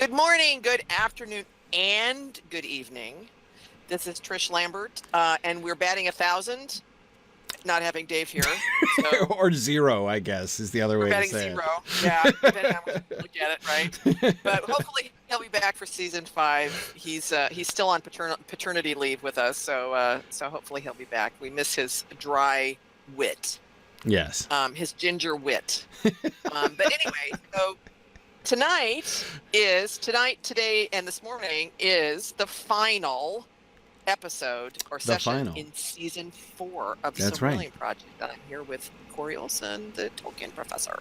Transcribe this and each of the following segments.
Good morning, good afternoon, and good evening. This is Trish Lambert, and we're batting 1,000, not having Dave here. So Or zero, I guess, is the other we're way to batting say zero. Yeah, depending on which you look at it, right? But hopefully he'll be back for season 5. He's still on paternity leave with us, so hopefully he'll be back. We miss his dry wit, Yes. his ginger wit. But anyway, so today, and this morning is the final episode or session in season 4 of the Silmarillion Project. I'm here with Corey Olsen, the Tolkien professor.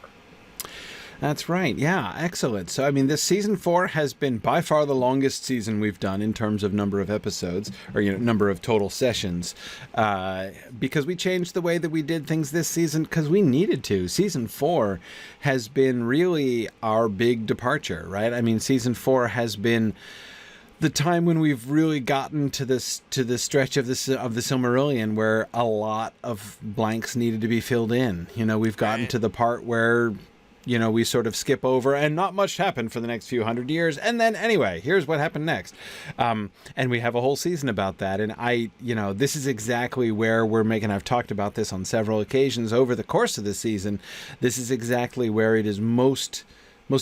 That's right. Yeah, excellent. So, I mean, this season 4 has been by far the longest season we've done in terms of number of episodes, or, number of total sessions, because we changed the way that we did things this season because we needed to. Season 4 has been really our big departure, right? I mean, season 4 has been the time when we've really gotten to the stretch of the Silmarillion where a lot of blanks needed to be filled in. We've gotten to the part where we sort of skip over and not much happened for the next few hundred years. And then anyway, here's what happened next. And we have a whole season about that. And this is exactly where we're making, I've talked about this on several occasions over the course of the season. This is exactly where it is most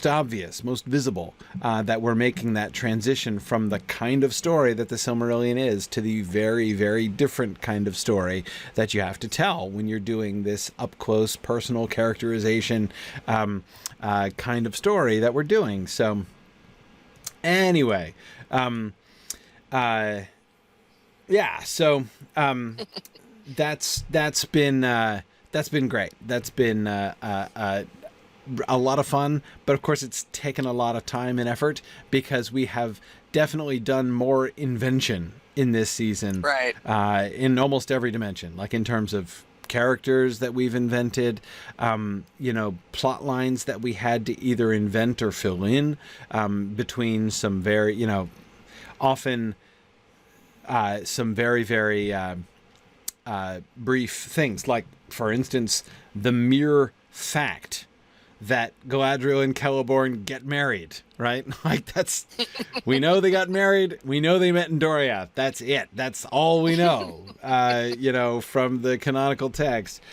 obvious, most visible, that we're making that transition from the kind of story that the Silmarillion is to the very, very different kind of story that you have to tell when you're doing this up-close personal characterization kind of story that we're doing. So anyway, that's been great. That's been a lot of fun, but of course it's taken a lot of time and effort because we have definitely done more invention in this season, right? In almost every dimension, like in terms of characters that we've invented, plot lines that we had to either invent or fill in, between some very, often some very, very brief things, like, for instance, the mere fact that Galadriel and Celeborn get married, right? Like, we know they got married. We know they met in Doriath. That's it. That's all we know, from the canonical text.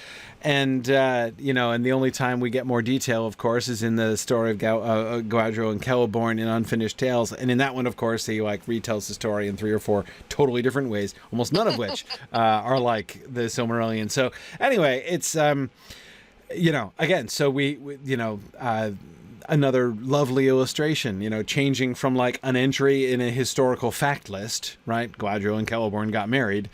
And, and the only time we get more detail, of course, is in the story of Galadriel and Celeborn in Unfinished Tales. And in that one, of course, he retells the story in 3 or 4 totally different ways, almost none of which are like the Silmarillion. So anyway, it's, again, so we another lovely illustration, changing from like an entry in a historical fact list, right? Galadriel and Celeborn got married,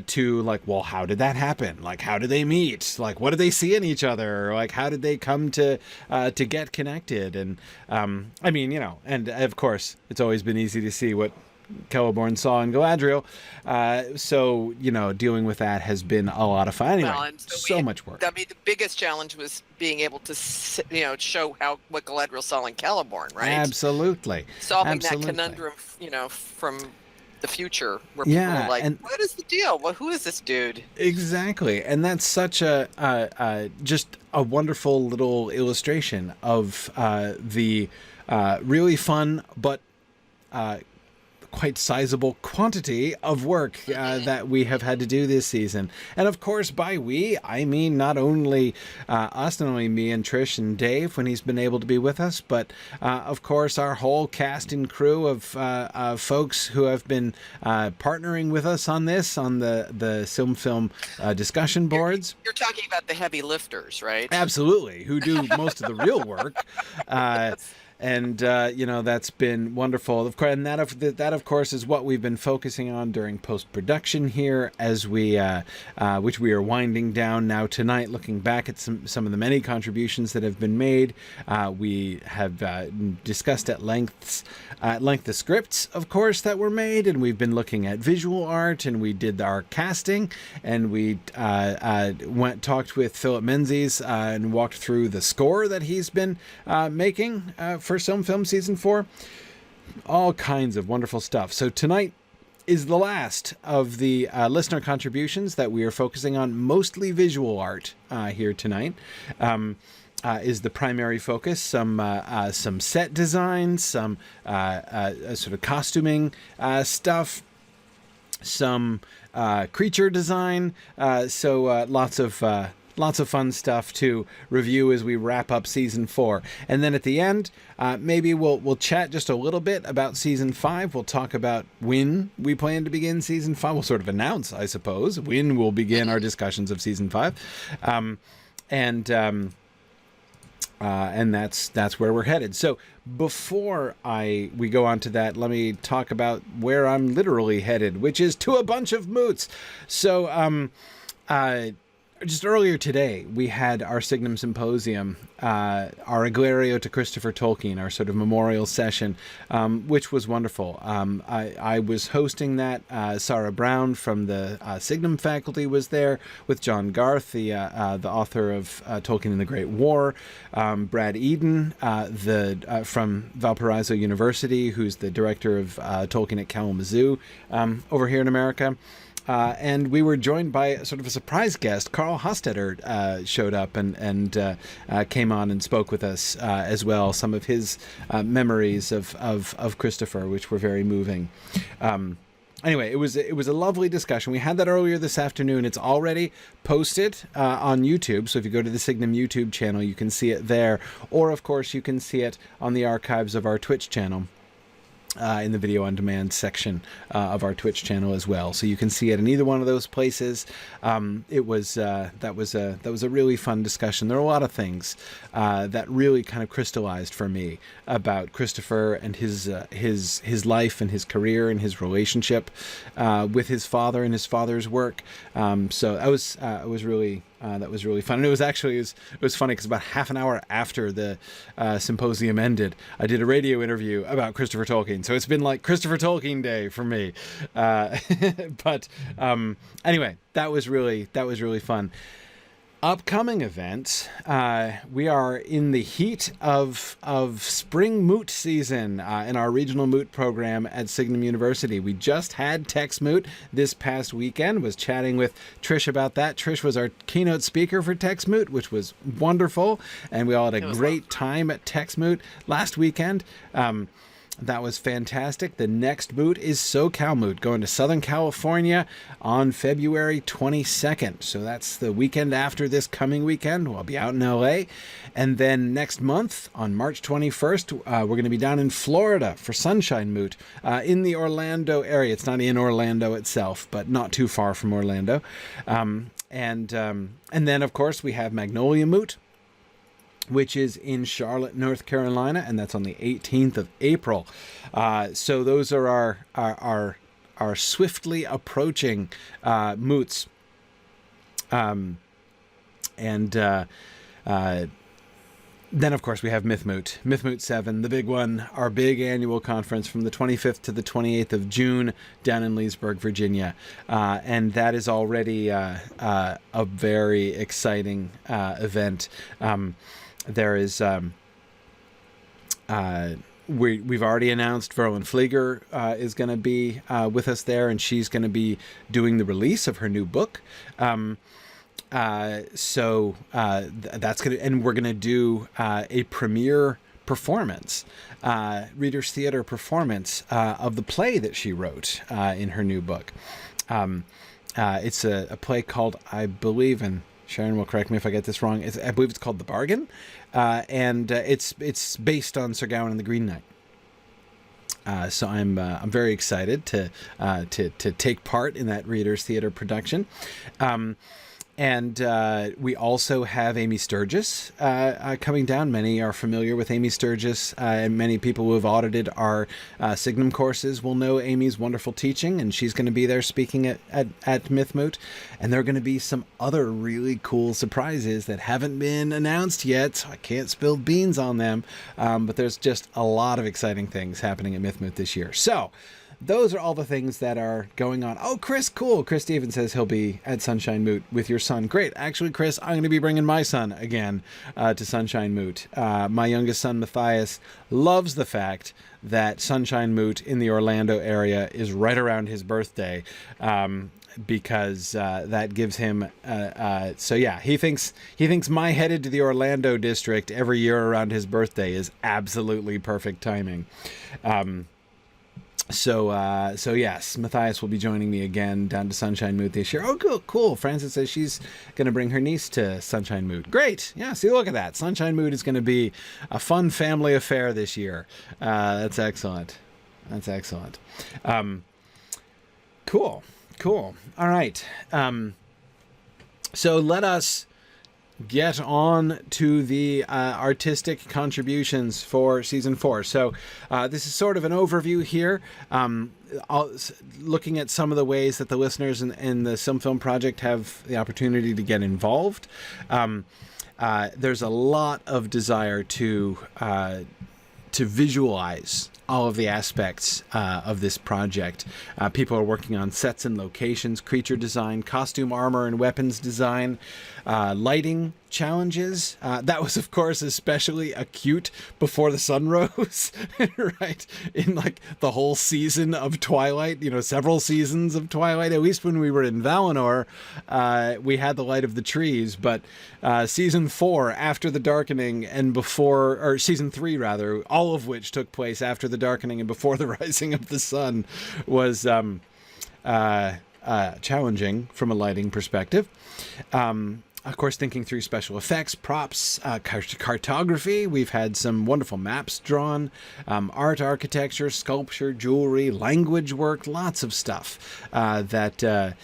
to like, well, how did that happen? Like, how did they meet? Like, what did they see in each other? Like, how did they come to get connected? And, and of course, it's always been easy to see what Celeborn saw in Galadriel. So, dealing with that has been a lot of fun. Anyway, so much work. I mean, the biggest challenge was being able to, show what Galadriel saw in Celeborn, right? Absolutely. Solving that conundrum, from the future, where people are like, what is the deal? Well, who is this dude? Exactly. And that's such just a wonderful little illustration of the really fun, but quite sizable quantity of work that we have had to do this season. And of course, by we, I mean not only us, not only me and Trish and Dave when he's been able to be with us, but of course our whole cast and crew of folks who have been partnering with us on this, on the Film discussion boards. You're talking about the heavy lifters, right? Absolutely, who do most of the real work. And, that's been wonderful. Of course, and that of course, is what we've been focusing on during post-production here as we, which we are winding down now tonight, looking back at some of the many contributions that have been made. We have discussed at length the scripts, of course, that were made, and we've been looking at visual art, and we did our casting, and we talked with Philip Menzies and walked through the score that he's been making for Film Season 4. All kinds of wonderful stuff. So tonight is the last of the listener contributions that we are focusing on, mostly visual art here tonight. is the primary focus. Some set design, some sort of costuming stuff, some creature design. So lots of fun stuff to review as we wrap up season 4. And then at the end, maybe we'll chat just a little bit about season 5. We'll talk about when we plan to begin season 5. We'll sort of announce, I suppose, when we'll begin our discussions of season 5. And that's where we're headed. So before we go on to that, let me talk about where I'm literally headed, which is to a bunch of moots. So just earlier today, we had our Signum Symposium, our Aglario to Christopher Tolkien, our sort of memorial session, which was wonderful. I was hosting that. Sarah Brown from the Signum faculty was there with John Garth, the author of Tolkien and the Great War, Brad Eden, from Valparaiso University, who's the director of Tolkien at Kalamazoo over here in America. And we were joined by sort of a surprise guest. Carl Hostetter showed up and came on and spoke with us as well. Some of his memories of Christopher, which were very moving. Anyway, it was a lovely discussion. We had that earlier this afternoon. It's already posted on YouTube. So if you go to the Signum YouTube channel, you can see it there. Or, of course, you can see it on the archives of our Twitch channel. In the video on demand section of our Twitch channel as well, so you can see it in either one of those places. That was a really fun discussion. There are a lot of things that really kind of crystallized for me about Christopher and his life and his career and his relationship with his father and his father's work. So that was really fun. And it was funny because about half an hour after the symposium ended, I did a radio interview about Christopher Tolkien. So it's been like Christopher Tolkien Day for me. But anyway, that was really fun. Upcoming events, we are in the heat of spring moot season in our regional moot program at Signum University. We just had Tex Moot this past weekend, was chatting with Trish about that. Trish was our keynote speaker for Tex Moot, which was wonderful, and we all had a great time at Tex Moot last weekend. That was fantastic. The next moot is SoCal Moot, going to Southern California on February 22nd. So that's the weekend after this coming weekend. I'll be out in LA. And then next month, on March 21st, we're going to be down in Florida for Sunshine Moot in the Orlando area. It's not in Orlando itself, but not too far from Orlando. And then, of course, we have Magnolia Moot, which is in Charlotte, North Carolina, and that's on the 18th of April. So those are our swiftly approaching moots. And then, of course, we have Mythmoot 7, the big one, our big annual conference from the 25th to the 28th of June down in Leesburg, Virginia. And that is already a very exciting event. There is we've already announced Verlyn Flieger is going to be with us there, and she's going to be doing the release of her new book. So that's going to, and we're going to do a premiere performance, Reader's Theater performance of the play that she wrote in her new book. It's a play called, I believe, and Sharon will correct me if I get this wrong, I believe it's called The Bargain, and it's based on Sir Gawain and the Green Knight. So I'm very excited to take part in that Reader's Theater production. And we also have Amy Sturgis coming down. Many are familiar with Amy Sturgis, and many people who have audited our Signum courses will know Amy's wonderful teaching, and she's going to be there speaking at Mythmoot. And there are going to be some other really cool surprises that haven't been announced yet, so I can't spill beans on them. But there's just a lot of exciting things happening at Mythmoot this year. So those are all the things that are going on. Oh, Chris, cool. Chris Stevens says he'll be at Sunshine Moot with your son. Great. Actually, Chris, I'm going to be bringing my son again to Sunshine Moot. My youngest son, Matthias, loves the fact that Sunshine Moot in the Orlando area is right around his birthday. because that gives him. So yeah, he thinks my headed to the Orlando district every year around his birthday is absolutely perfect timing. So yes, Matthias will be joining me again down to Sunshine Moot this year. Oh, cool. Frances says she's going to bring her niece to Sunshine Moot. Great. Yeah, see, look at that. Sunshine Moot is going to be a fun family affair this year. That's excellent. Cool. All right. So let us get on to the artistic contributions for season 4. So this is sort of an overview here, looking at some of the ways that the listeners in the Sim Film Project have the opportunity to get involved. There's a lot of desire to visualize all of the aspects of this project. People are working on sets and locations, creature design, costume, armor, and weapons design, lighting challenges. That was, of course, especially acute before the sun rose, right? In like the whole season of Twilight, several seasons of Twilight, at least when we were in Valinor, we had the light of the trees, but season 4, after the darkening and before, or season 3 rather, all of which took place after the darkening and before the rising of the sun, was challenging from a lighting perspective. Of course, thinking through special effects, props, cartography. We've had some wonderful maps drawn, art, architecture, sculpture, jewelry, language work, lots of stuff that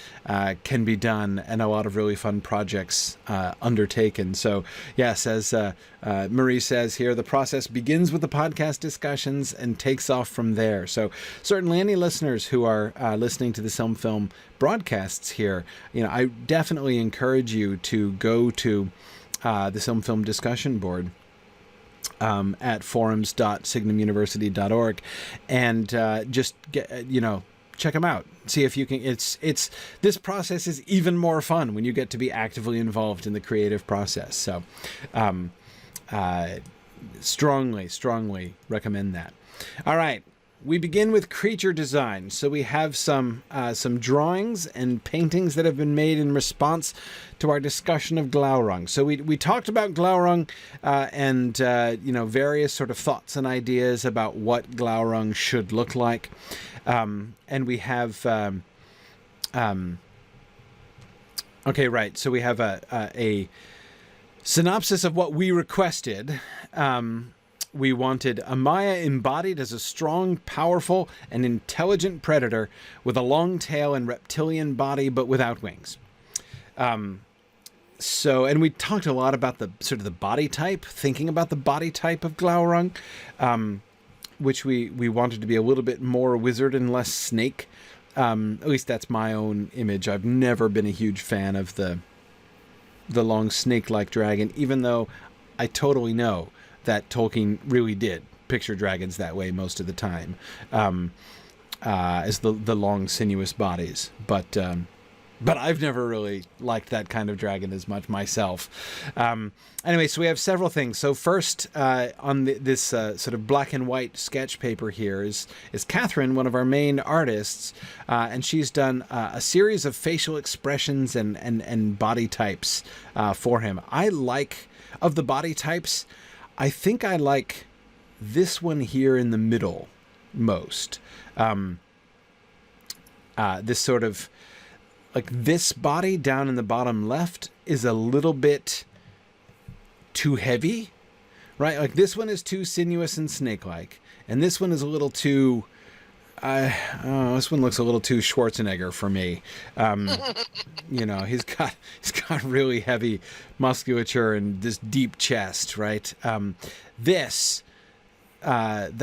can be done, and a lot of really fun projects undertaken. So, yes, as Marie says here, the process begins with the podcast discussions and takes off from there. So certainly any listeners who are listening to the Sim Film broadcasts here, I definitely encourage you to go to the Sim Film discussion board at forums.signumuniversity.org and just get, check them out. See if you can. This process is even more fun when you get to be actively involved in the creative process. So, strongly recommend that. All right. We begin with creature design. So we have some drawings and paintings that have been made in response to our discussion of Glaurung. So we talked about Glaurung and various sort of thoughts and ideas about what Glaurung should look like. And we have okay, right. So we have a synopsis of what we requested. We wanted a Maia embodied as a strong, powerful, and intelligent predator with a long tail and reptilian body, but without wings. And we talked a lot about the sort of the body type, thinking about the body type of Glaurung, which we wanted to be a little bit more wizard and less snake. At least that's my own image. I've never been a huge fan of the long snake-like dragon, even though I totally know that Tolkien really did picture dragons that way most of the time, as the long sinuous bodies. But I've never really liked that kind of dragon as much myself. Anyway, so we have several things. So first, on this sort of black and white sketch paper here is Catherine, one of our main artists, and she's done a series of facial expressions and body types for him. Of the body types, I think I like this one here in the middle most. This sort of, like this body down in the bottom left is a little bit too heavy, right? Like this one is too sinuous and snake-like. And this one is a little too, this one looks a little too Schwarzenegger for me. He's got really heavy musculature and this deep chest, right? That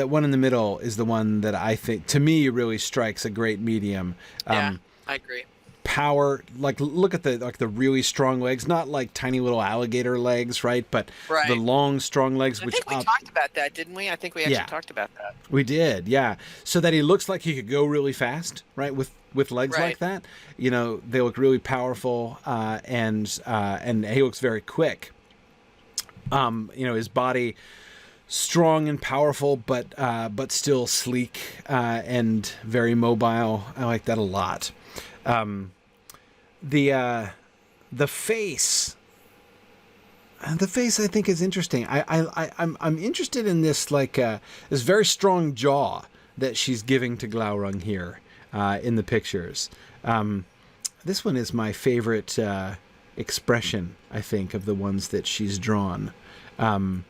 one in the middle is the one that I think, to me, really strikes a great medium. Yeah, I agree. Power, like look at the really strong legs, not like tiny little alligator legs, right? But the long, strong legs. I think we talked about that, didn't we? I think we actually talked about that. We did, yeah. So that he looks like he could go really fast, right? With legs like that, they look really powerful, and he looks very quick. His body strong and powerful, but still sleek and very mobile. I like that a lot. the face. The face, I think, is interesting. I'm interested in this, like, this very strong jaw that she's giving to Glaurung here in the pictures. This one is my favorite expression, I think, of the ones that she's drawn. Yeah,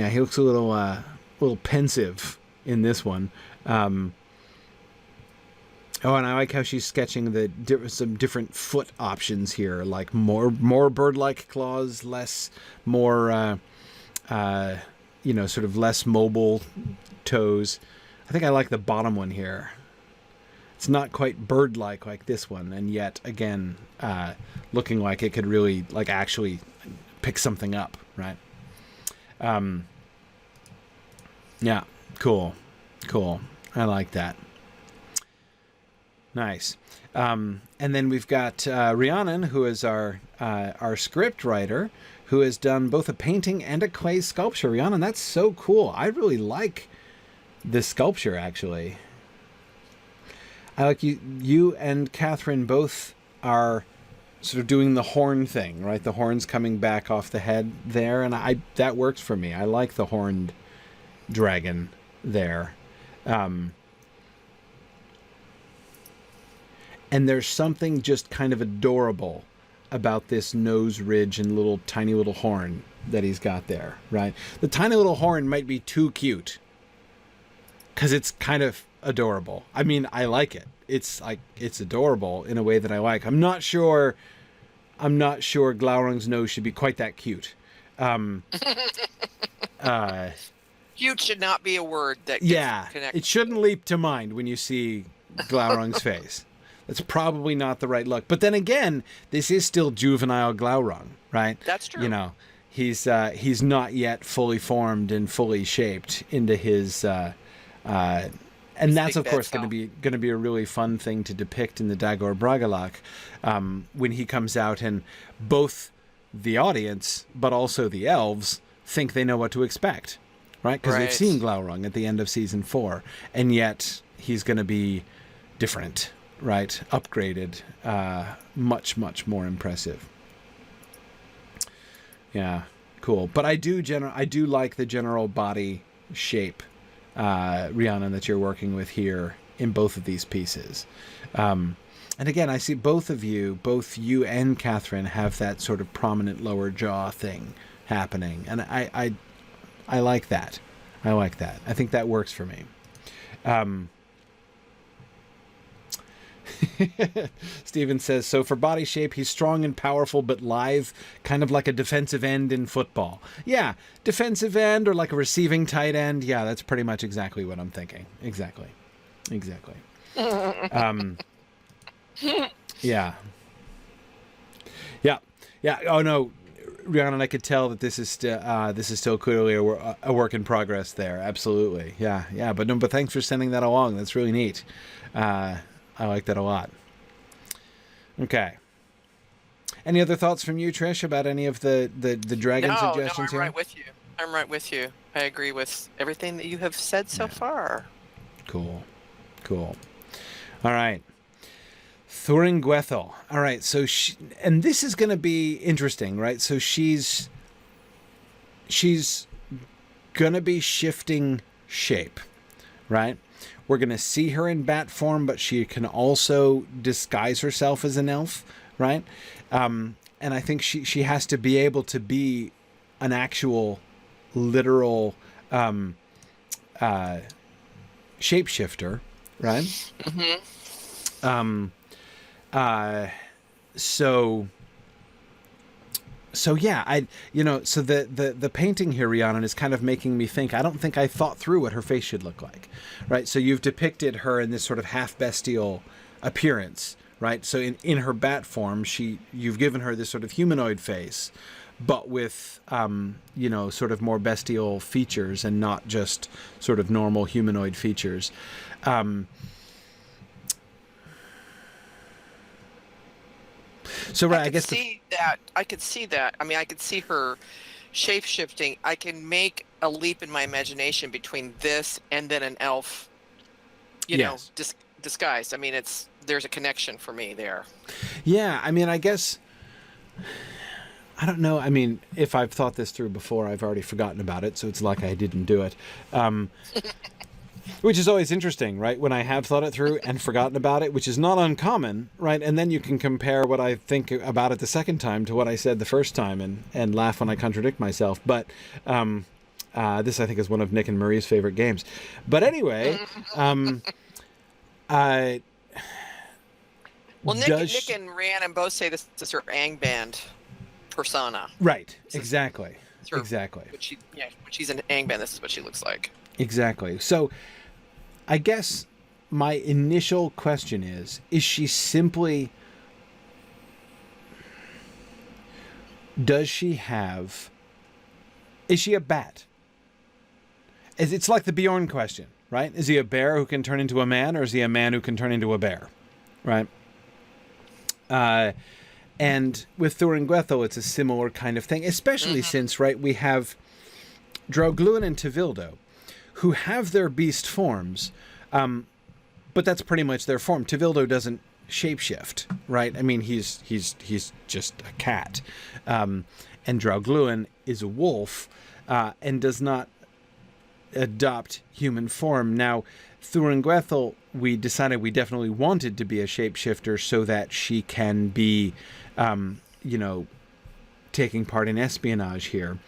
he looks a little pensive in this one. Oh, and I like how she's sketching some different foot options here, like more bird-like claws, more sort of less mobile toes. I think I like the bottom one here. It's not quite bird-like like this one, and yet again, looking like it could really, like, actually pick something up, right? Yeah, cool. I like that. Nice. And then we've got Rhiannon, who is our script writer, who has done both a painting and a clay sculpture. Rhiannon, that's so cool. I really like this sculpture, actually. I like you and Catherine both are sort of doing the horn thing, right? The horns coming back off the head there, and that works for me. I like the horned dragon there. And there's something just kind of adorable about this nose ridge and tiny little horn that he's got there, right? The tiny little horn might be too cute because it's kind of adorable. I mean, I like it. It's adorable in a way that I like. I'm not sure Glaurung's nose should be quite that cute. Cute should not be a word that gets connected. It shouldn't leap to mind when you see Glaurung's face. That's probably not the right look. But then again, this is still juvenile Glaurung, right? That's true. You know, he's not yet fully formed and fully shaped into his and that's of course going to be a really fun thing to depict in the Dagor Bragalach when he comes out, and both the audience but also the elves think they know what to expect, right? Because they've seen Glaurung at the end of season 4, and yet he's going to be different. Right, upgraded, much more impressive. Yeah, cool. But I do like the general body shape, Rhiannon, that you're working with here in both of these pieces. And again, I see both you and Catherine have that sort of prominent lower jaw thing happening, and I like that. I like that. I think that works for me. Steven says, so for body shape, he's strong and powerful, but lithe, kind of like a defensive end in football. Yeah, defensive end or like a receiving tight end. Yeah, that's pretty much exactly what I'm thinking. Exactly. Yeah. Oh no, Rhiannon, I could tell that this is still clearly a work in progress there. Absolutely. Yeah. But thanks for sending that along. That's really neat. I like that a lot. Okay. Any other thoughts from you, Trish, about any of the dragon suggestions here? I'm right with you. I agree with everything that you have said so far. Cool. All right. Thuringwethil. All right. So and this is going to be interesting, right? So she's going to be shifting shape, right? We're going to see her in bat form, but she can also disguise herself as an elf, right? And I think she has to be able to be an actual, literal shapeshifter, right? Mm-hmm. So yeah, so the painting here, Rhiannon, is kind of making me think. I don't think I thought through what her face should look like, right? So you've depicted her in this sort of half bestial appearance, right? So in her bat form, you've given her this sort of humanoid face, but with sort of more bestial features and not just sort of normal humanoid features. So right, I could see that. I mean, I could see her shape shifting. I can make a leap in my imagination between this and then an elf, disguised. I mean, there's a connection for me there. Yeah, I mean, I guess I don't know. I mean, if I've thought this through before, I've already forgotten about it, so it's like I didn't do it. Which is always interesting, right? When I have thought it through and forgotten about it, which is not uncommon, right? And then you can compare what I think about it the second time to what I said the first time and laugh when I contradict myself. But this, I think, is one of Nick and Marie's favorite games. But anyway, Well, Nick and Rhiannon both say this is her Angband persona. Right, exactly. Her, exactly. When she's an Angband, this is what she looks like. Exactly. So I guess my initial question is she simply, is she a bat? It's like the Bjorn question, right? Is he a bear who can turn into a man, or is he a man who can turn into a bear, right? And with Thuringwethil, it's a similar kind of thing, especially since, right, we have Glaurung and Tevildo, who have their beast forms, but that's pretty much their form. Tevildo doesn't shapeshift, right? I mean, he's just a cat, and Glaurung is a wolf, and does not adopt human form. Now, Thuringwethil, we decided we definitely wanted to be a shapeshifter so that she can be, taking part in espionage here.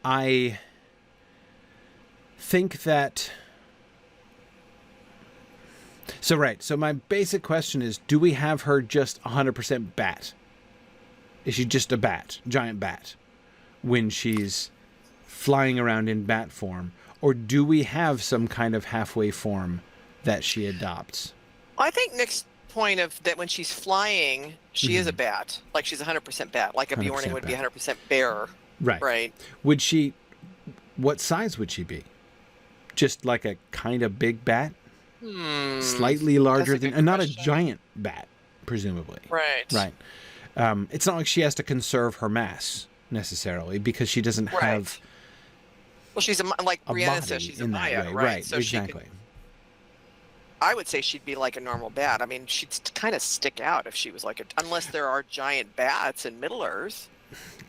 I think that... So my basic question is, do we have her just 100% bat? Is she just a bat, giant bat, when she's flying around in bat form? Or do we have some kind of halfway form that she adopts? I think Nick's point of that when she's flying, she is a bat. Like she's 100% bat. Like a Bjorn would be 100% bear. Right. Would she... What size would she be? Just like a kind of big bat? Slightly larger than... And not a giant bat, presumably. Right. It's not like she has to conserve her mass, necessarily, because she doesn't have... Well, she's like Rhiannon says, she's a Maia, right? So exactly. I would say she'd be like a normal bat. I mean, she'd kind of stick out if she was like unless there are giant bats in Middle Earth.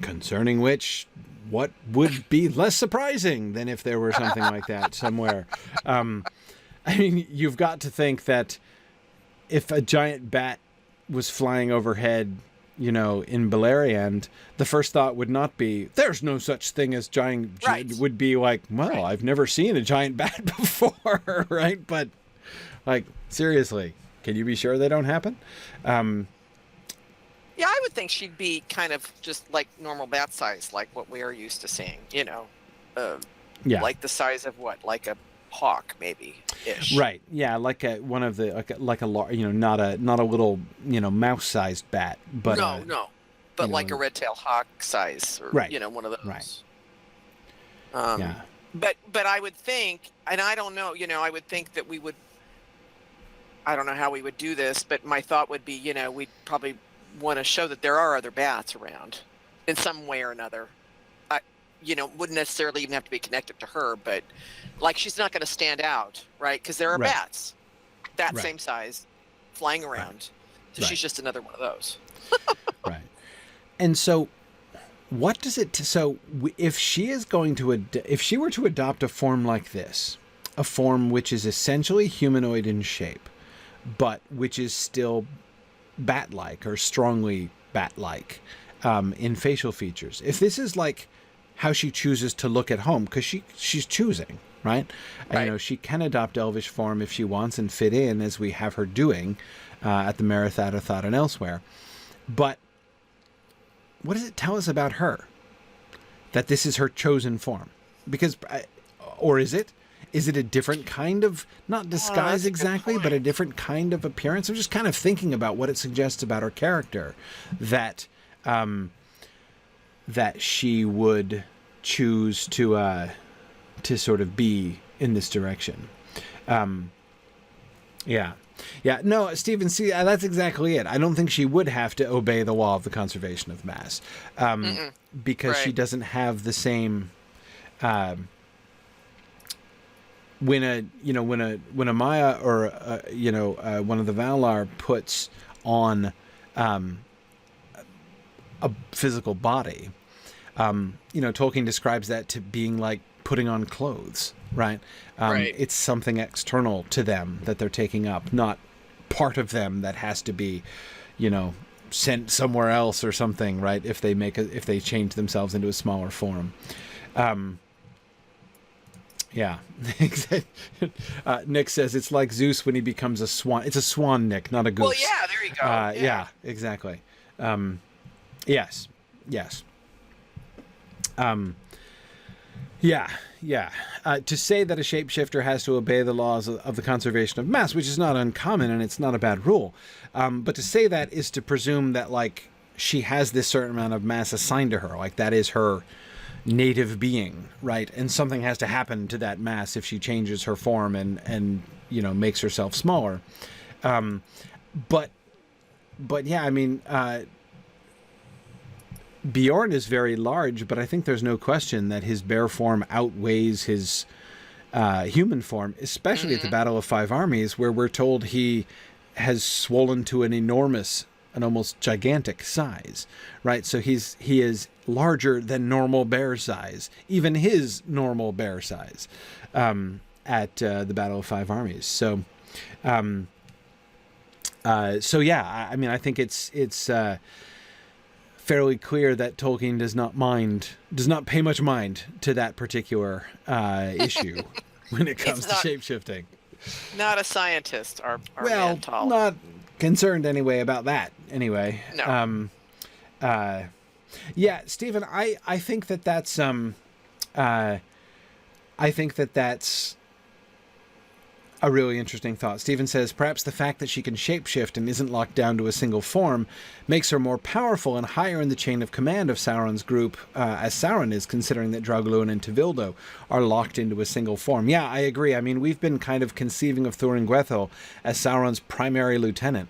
Concerning which... What would be less surprising than if there were something like that somewhere? I mean, you've got to think that if a giant bat was flying overhead, in Beleriand, the first thought would not be, there's no such thing as giant... It would be like, well, I've never seen a giant bat before, right? But, like, seriously, can you be sure they don't happen? Yeah, I would think she'd be kind of just like normal bat size, like what we are used to seeing, like the size of what, like a hawk, maybe ish. Right. Yeah, like a not a little mouse-sized bat, but no, but like a red-tailed hawk size, or one of those. Right. Yeah. But I would think, and I don't know, I would think that we would. I don't know how we would do this, but my thought would be, we'd probably want to show that there are other bats around in some way or another. Wouldn't necessarily even have to be connected to her, but like she's not going to stand out, right? Because there are bats that same size flying around. So she's just another one of those. Right. And so what does it... So if she is going to... if she were to adopt a form like this, a form which is essentially humanoid in shape, but which is still bat-like or strongly bat-like in facial features. If this is like how she chooses to look at home, because she's choosing, right? And, she can adopt elvish form if she wants and fit in, as we have her doing at the Maratha and elsewhere. But what does it tell us about her? That this is her chosen form? Because, or is it? Is it a different kind of, not disguise exactly, but a different kind of appearance? I'm just kind of thinking about what it suggests about her character, that that she would choose to sort of be in this direction. Yeah. No, Stephen, see, that's exactly it. I don't think she would have to obey the law of the conservation of mass, because she doesn't have the same... when a Maia or one of the Valar puts on a physical body, Tolkien describes that to being like putting on clothes, right? Right. It's something external to them that they're taking up, not part of them that has to be, sent somewhere else or something, right? If they change themselves into a smaller form. Yeah. Nick says it's like Zeus when he becomes a swan. It's a swan, Nick, not a goose. Well, yeah, there you go. Yeah, exactly. Yes. Yeah. To say that a shapeshifter has to obey the laws of the conservation of mass, which is not uncommon and it's not a bad rule, but to say that is to presume that, like, she has this certain amount of mass assigned to her, like that is her native being, right? And something has to happen to that mass if she changes her form and makes herself smaller. But yeah, I mean, Bjorn is very large, but I think there's no question that his bear form outweighs his human form, especially at the Battle of Five Armies, where we're told he has swollen to an almost gigantic size, right? So he is larger than normal bear size, even his normal bear size, at the Battle of Five Armies. So yeah, I mean, I think it's fairly clear that Tolkien does not pay much mind to that particular issue when it comes to shapeshifting. Not a scientist, our well, man Tall. Not concerned anyway about that. Anyway, no. Yeah, Stephen, I think that's a really interesting thought. Stephen says, perhaps the fact that she can shapeshift and isn't locked down to a single form makes her more powerful and higher in the chain of command of Sauron's group, as Sauron is, considering that Draugluin and Tevildo are locked into a single form. Yeah, I agree. I mean, we've been kind of conceiving of Thuringwethil as Sauron's primary lieutenant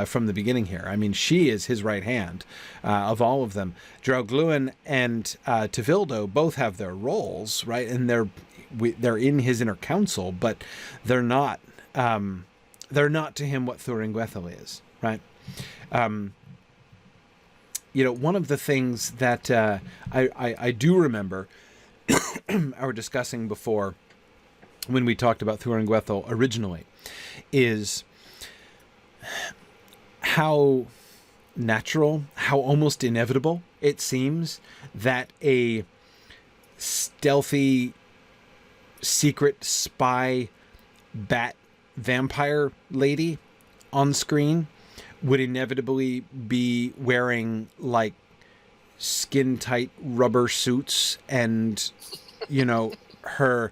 from the beginning here. I mean, she is his right hand of all of them. Draugluin and Tevildo both have their roles, right? And they're in his inner council, but they're not to him what Thuringwethil is, right? One of the things that I do remember our discussing before when we talked about Thuringwethil originally is how natural, how almost inevitable it seems that a stealthy secret spy bat vampire lady on screen would inevitably be wearing like skin tight rubber suits, and her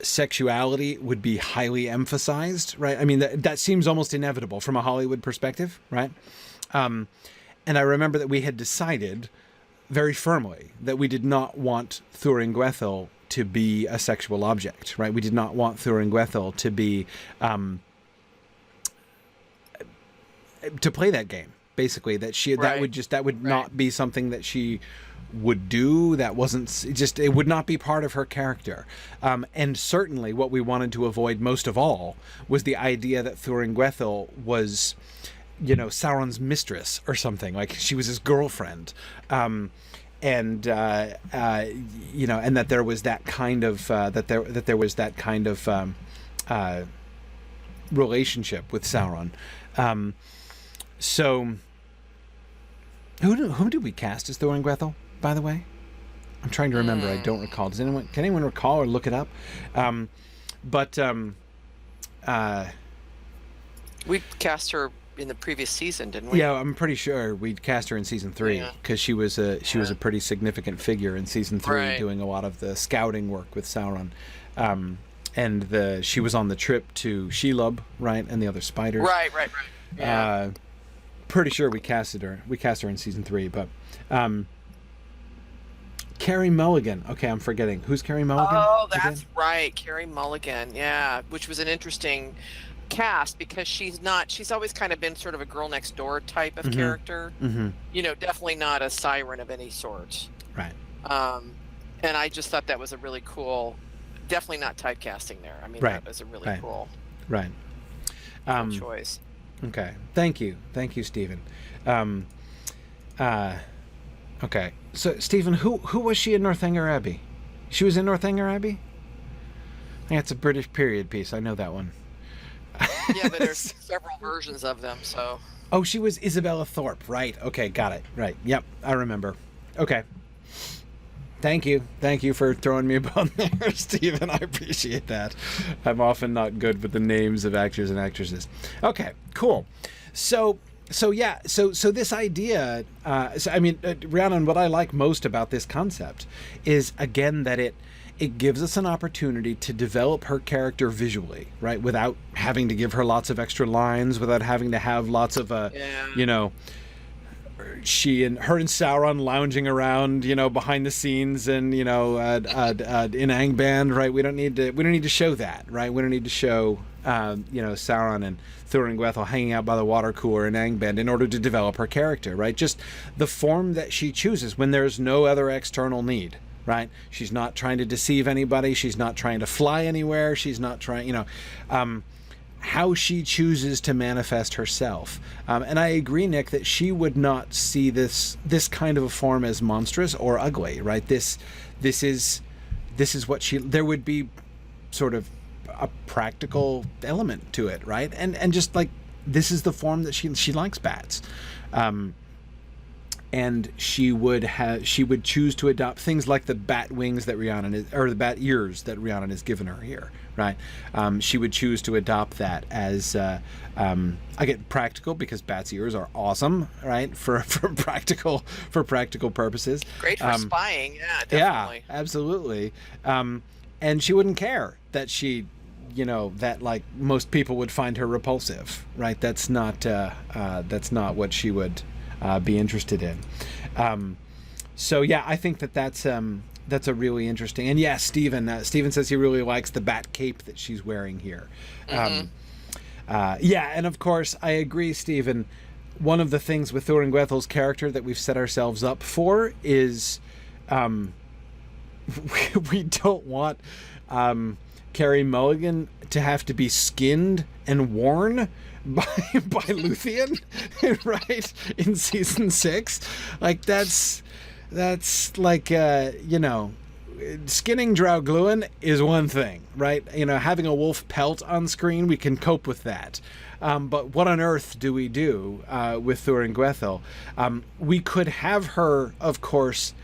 sexuality would be highly emphasized, right? I mean, that seems almost inevitable from a Hollywood perspective, right? And I remember that we had decided very firmly that we did not want Thuringwethil to be a sexual object, right? We did not want Thuringwethil to be to play that game, basically. That would not be something that she would do. That it would not be part of her character. And certainly what we wanted to avoid most of all was the idea that Thuringwethil was, Sauron's mistress or something, like she was his girlfriend. And that there was that kind of relationship with Sauron. So who did we cast as Thuringwethil, by the way? I'm trying to remember. I don't recall. Can anyone recall or look it up? We cast her in the previous season, didn't we? Yeah, I'm pretty sure we cast her in season 3 because she was a pretty significant figure in season 3, doing a lot of the scouting work with Sauron. And she was on the trip to Shelob, right, and the other spiders. Right. Yeah. Pretty sure we cast her in season 3, but Carey Mulligan. Okay, I'm forgetting. Who's Carey Mulligan? Oh, that's again? Right, Carey Mulligan. Yeah, which was an interesting cast because she's always kind of been sort of a girl next door type of character. Definitely not a siren of any sort. Right. And I just thought that was a really cool definitely not typecasting there. I mean, Right. that was a really Right. cool Right. choice. Okay. Thank you, Stephen. Okay. So, Stephen, who was she in Northanger Abbey? She was in Northanger Abbey? I think it's a British period piece. I know that one. Yeah, but there's several versions of them, so. Oh, she was Isabella Thorpe, right? Okay, got it. Right. Yep, I remember. Okay. Thank you for throwing me a bone there, Stephen. I appreciate that. I'm often not good with the names of actors and actresses. Okay, cool. So this idea. Rhiannon, what I like most about this concept is, again, that it gives us an opportunity to develop her character visually, right? Without having to give her lots of extra lines, without having to have lots of, she and Sauron lounging around, behind the scenes and, in Angband, right? We don't need to show that, right? We don't need to show, Sauron and Thuringwethil hanging out by the water cooler in Angband in order to develop her character, right? Just the form that she chooses when there's no other external need. Right? She's not trying to deceive anybody. She's not trying to fly anywhere. She's not trying, how she chooses to manifest herself. And I agree, Nick, that she would not see this kind of a form as monstrous or ugly, right? This is what there would be sort of a practical element to it, right? And just like, this is the form that she likes bats. And she would choose to adopt things like the bat wings that Rhiannon or the bat ears that Rhiannon has given her here, right? She would choose to adopt that as again, practical, because bat's ears are awesome, right? For practical purposes. Great for spying, yeah, definitely. Yeah, absolutely. And she wouldn't care that she, that like most people would find her repulsive, right? That's not what she would be interested in. So yeah, I think that's a really interesting. And yeah, Stephen says he really likes the bat cape that she's wearing here. Yeah, and of course I agree, Stephen. One of the things with Thuringwethil's character that we've set ourselves up for is we don't want Carrie Mulligan to have to be skinned and worn by Luthien, right, in season 6. Like that's like skinning Drow Glaurung is one thing, right? Having a wolf pelt on screen, we can cope with that. But what on earth do we do with Thuringwethil? We could have her, of course,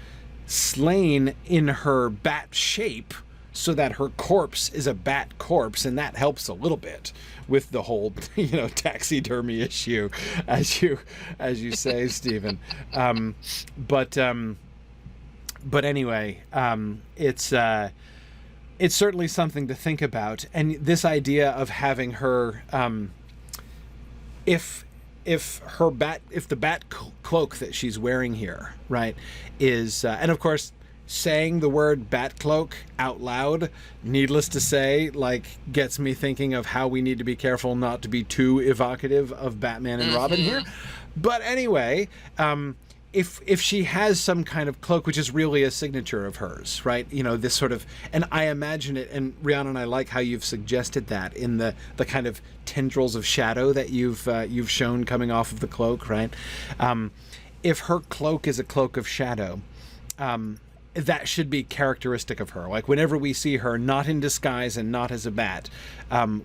slain in her bat shape, so that her corpse is a bat corpse, and that helps a little bit with the whole, taxidermy issue, as you say, Stephen. But anyway, it's certainly something to think about, and this idea of having her, if the bat cloak that she's wearing here, right, is, and of course, saying the word bat cloak out loud, needless to say, like, gets me thinking of how we need to be careful not to be too evocative of Batman and Robin here. But anyway, if she has some kind of cloak, which is really a signature of hers, right? This sort of, and I imagine it, and Rhiannon, I like how you've suggested that in the kind of tendrils of shadow that you've shown coming off of the cloak, right? If her cloak is a cloak of shadow, that should be characteristic of her. Like, whenever we see her not in disguise and not as a bat,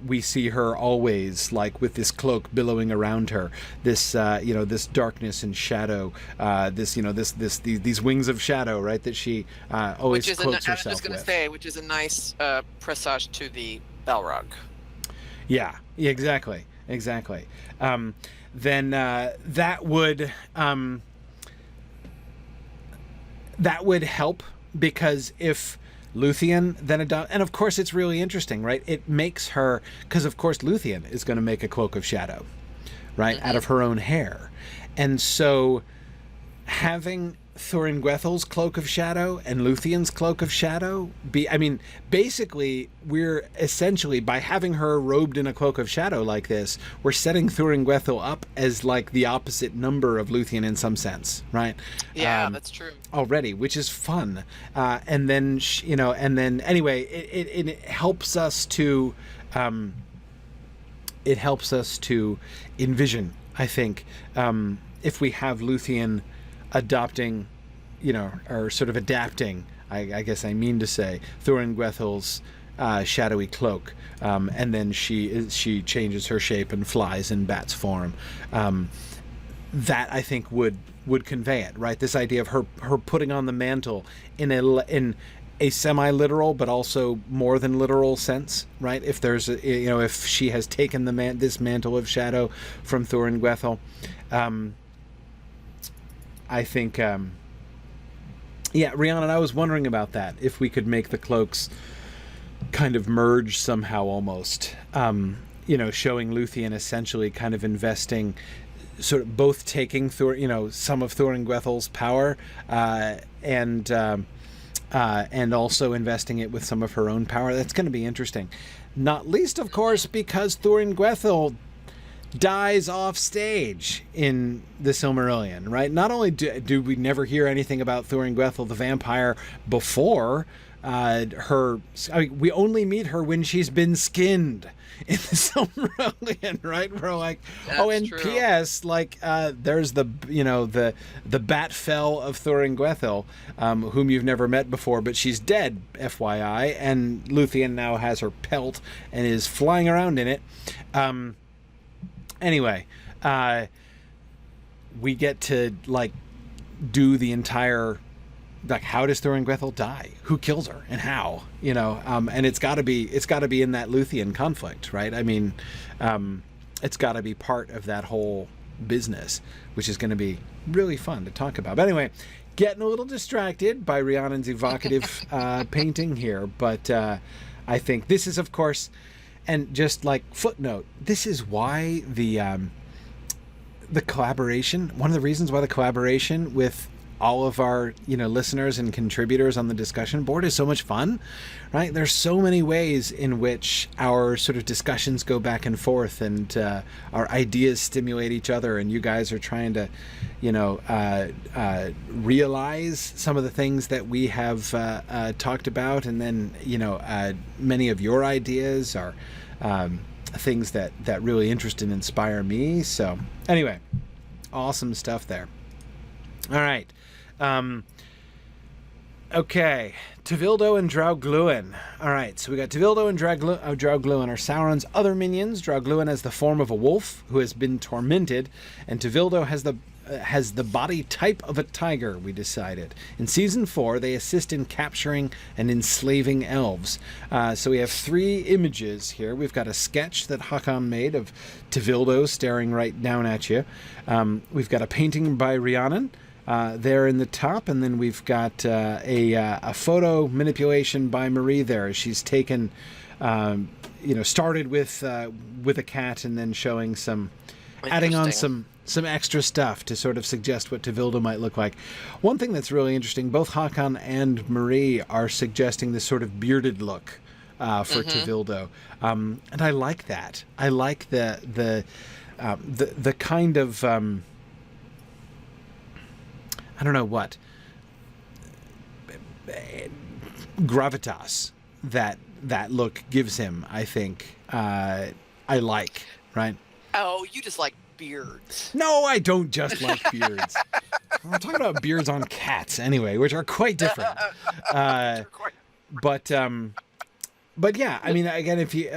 we see her always like with this cloak billowing around her, this this darkness and shadow, these wings of shadow, right, that she always cloaks herself with. I was going to say, which is a nice presage to the Balrog. Yeah, exactly. Then that would help, because if Luthien then and of course it's really interesting, right? It makes her, because of course Luthien is going to make a cloak of shadow, right, out of her own hair, and so having Thuringwethil's Cloak of Shadow and Luthien's Cloak of Shadow basically, we're essentially, by having her robed in a Cloak of Shadow like this, we're setting Thuringwethil up as like the opposite number of Luthien in some sense, right? Yeah, that's true. Already, which is fun. And then, anyway, it helps us to, envision, I think, if we have Luthien adopting, or sort of adapting, I guess I mean to say, Thuringwethil's shadowy cloak, and then she changes her shape and flies in bat's form. That I think would convey it, right? This idea of her putting on the mantle in a semi-literal but also more than literal sense, right? If there's if she has taken this mantle of shadow from Thuringwethil, I think, Rhiannon, I was wondering about that, if we could make the cloaks kind of merge somehow almost, showing Luthien essentially kind of investing, sort of both taking some of Thuringwethil's power, and also investing it with some of her own power. That's going to be interesting. Not least, of course, because Thuringwethil dies off stage in the Silmarillion, right? Not only do we never hear anything about Thuringwethil the vampire before we only meet her when she's been skinned in the Silmarillion, right? We're like, and true. P.S. there's the Batfell of Thuringwethil, whom you've never met before, but she's dead, FYI, and Luthien now has her pelt and is flying around in it. Anyway, we get to do the entire, how does Thuringwethil die? Who kills her and how? And it's got to be in that Luthien conflict, right? It's got to be part of that whole business, which is going to be really fun to talk about. But anyway, getting a little distracted by Rhiannon's evocative painting here, but I think this is, of course. And just footnote, this is why the collaboration, one of the reasons why the collaboration with all of our listeners and contributors on the discussion board is so much fun, right? There's so many ways in which our sort of discussions go back and forth, and our ideas stimulate each other, and you guys are trying to realize some of the things that we have talked about, and then many of your ideas are things that really interest and inspire me. So anyway, awesome stuff there. All right. Okay, Tevildo and Draugluin. All right, so we got Tevildo and Draugluin are Sauron's other minions. Draugluin has the form of a wolf who has been tormented, and Tevildo has the body type of a tiger, we decided. In Season 4, they assist in capturing and enslaving elves. So we have 3 images here. We've got a sketch that Hakon made of Tevildo staring right down at you. We've got a painting by Rhiannon there in the top, and then we've got a photo manipulation by Marie there. She's taken, started with a cat and then showing adding on some extra stuff to sort of suggest what Tevildo might look like. One thing that's really interesting, both Hakon and Marie are suggesting this sort of bearded look for Tevildo, and I like that. I like the kind of I don't know what gravitas that look gives him. I think I like, right? Oh, you just like beards. No, I don't just like beards. We're talking about beards on cats anyway, which are quite different. But yeah, I mean, again, if you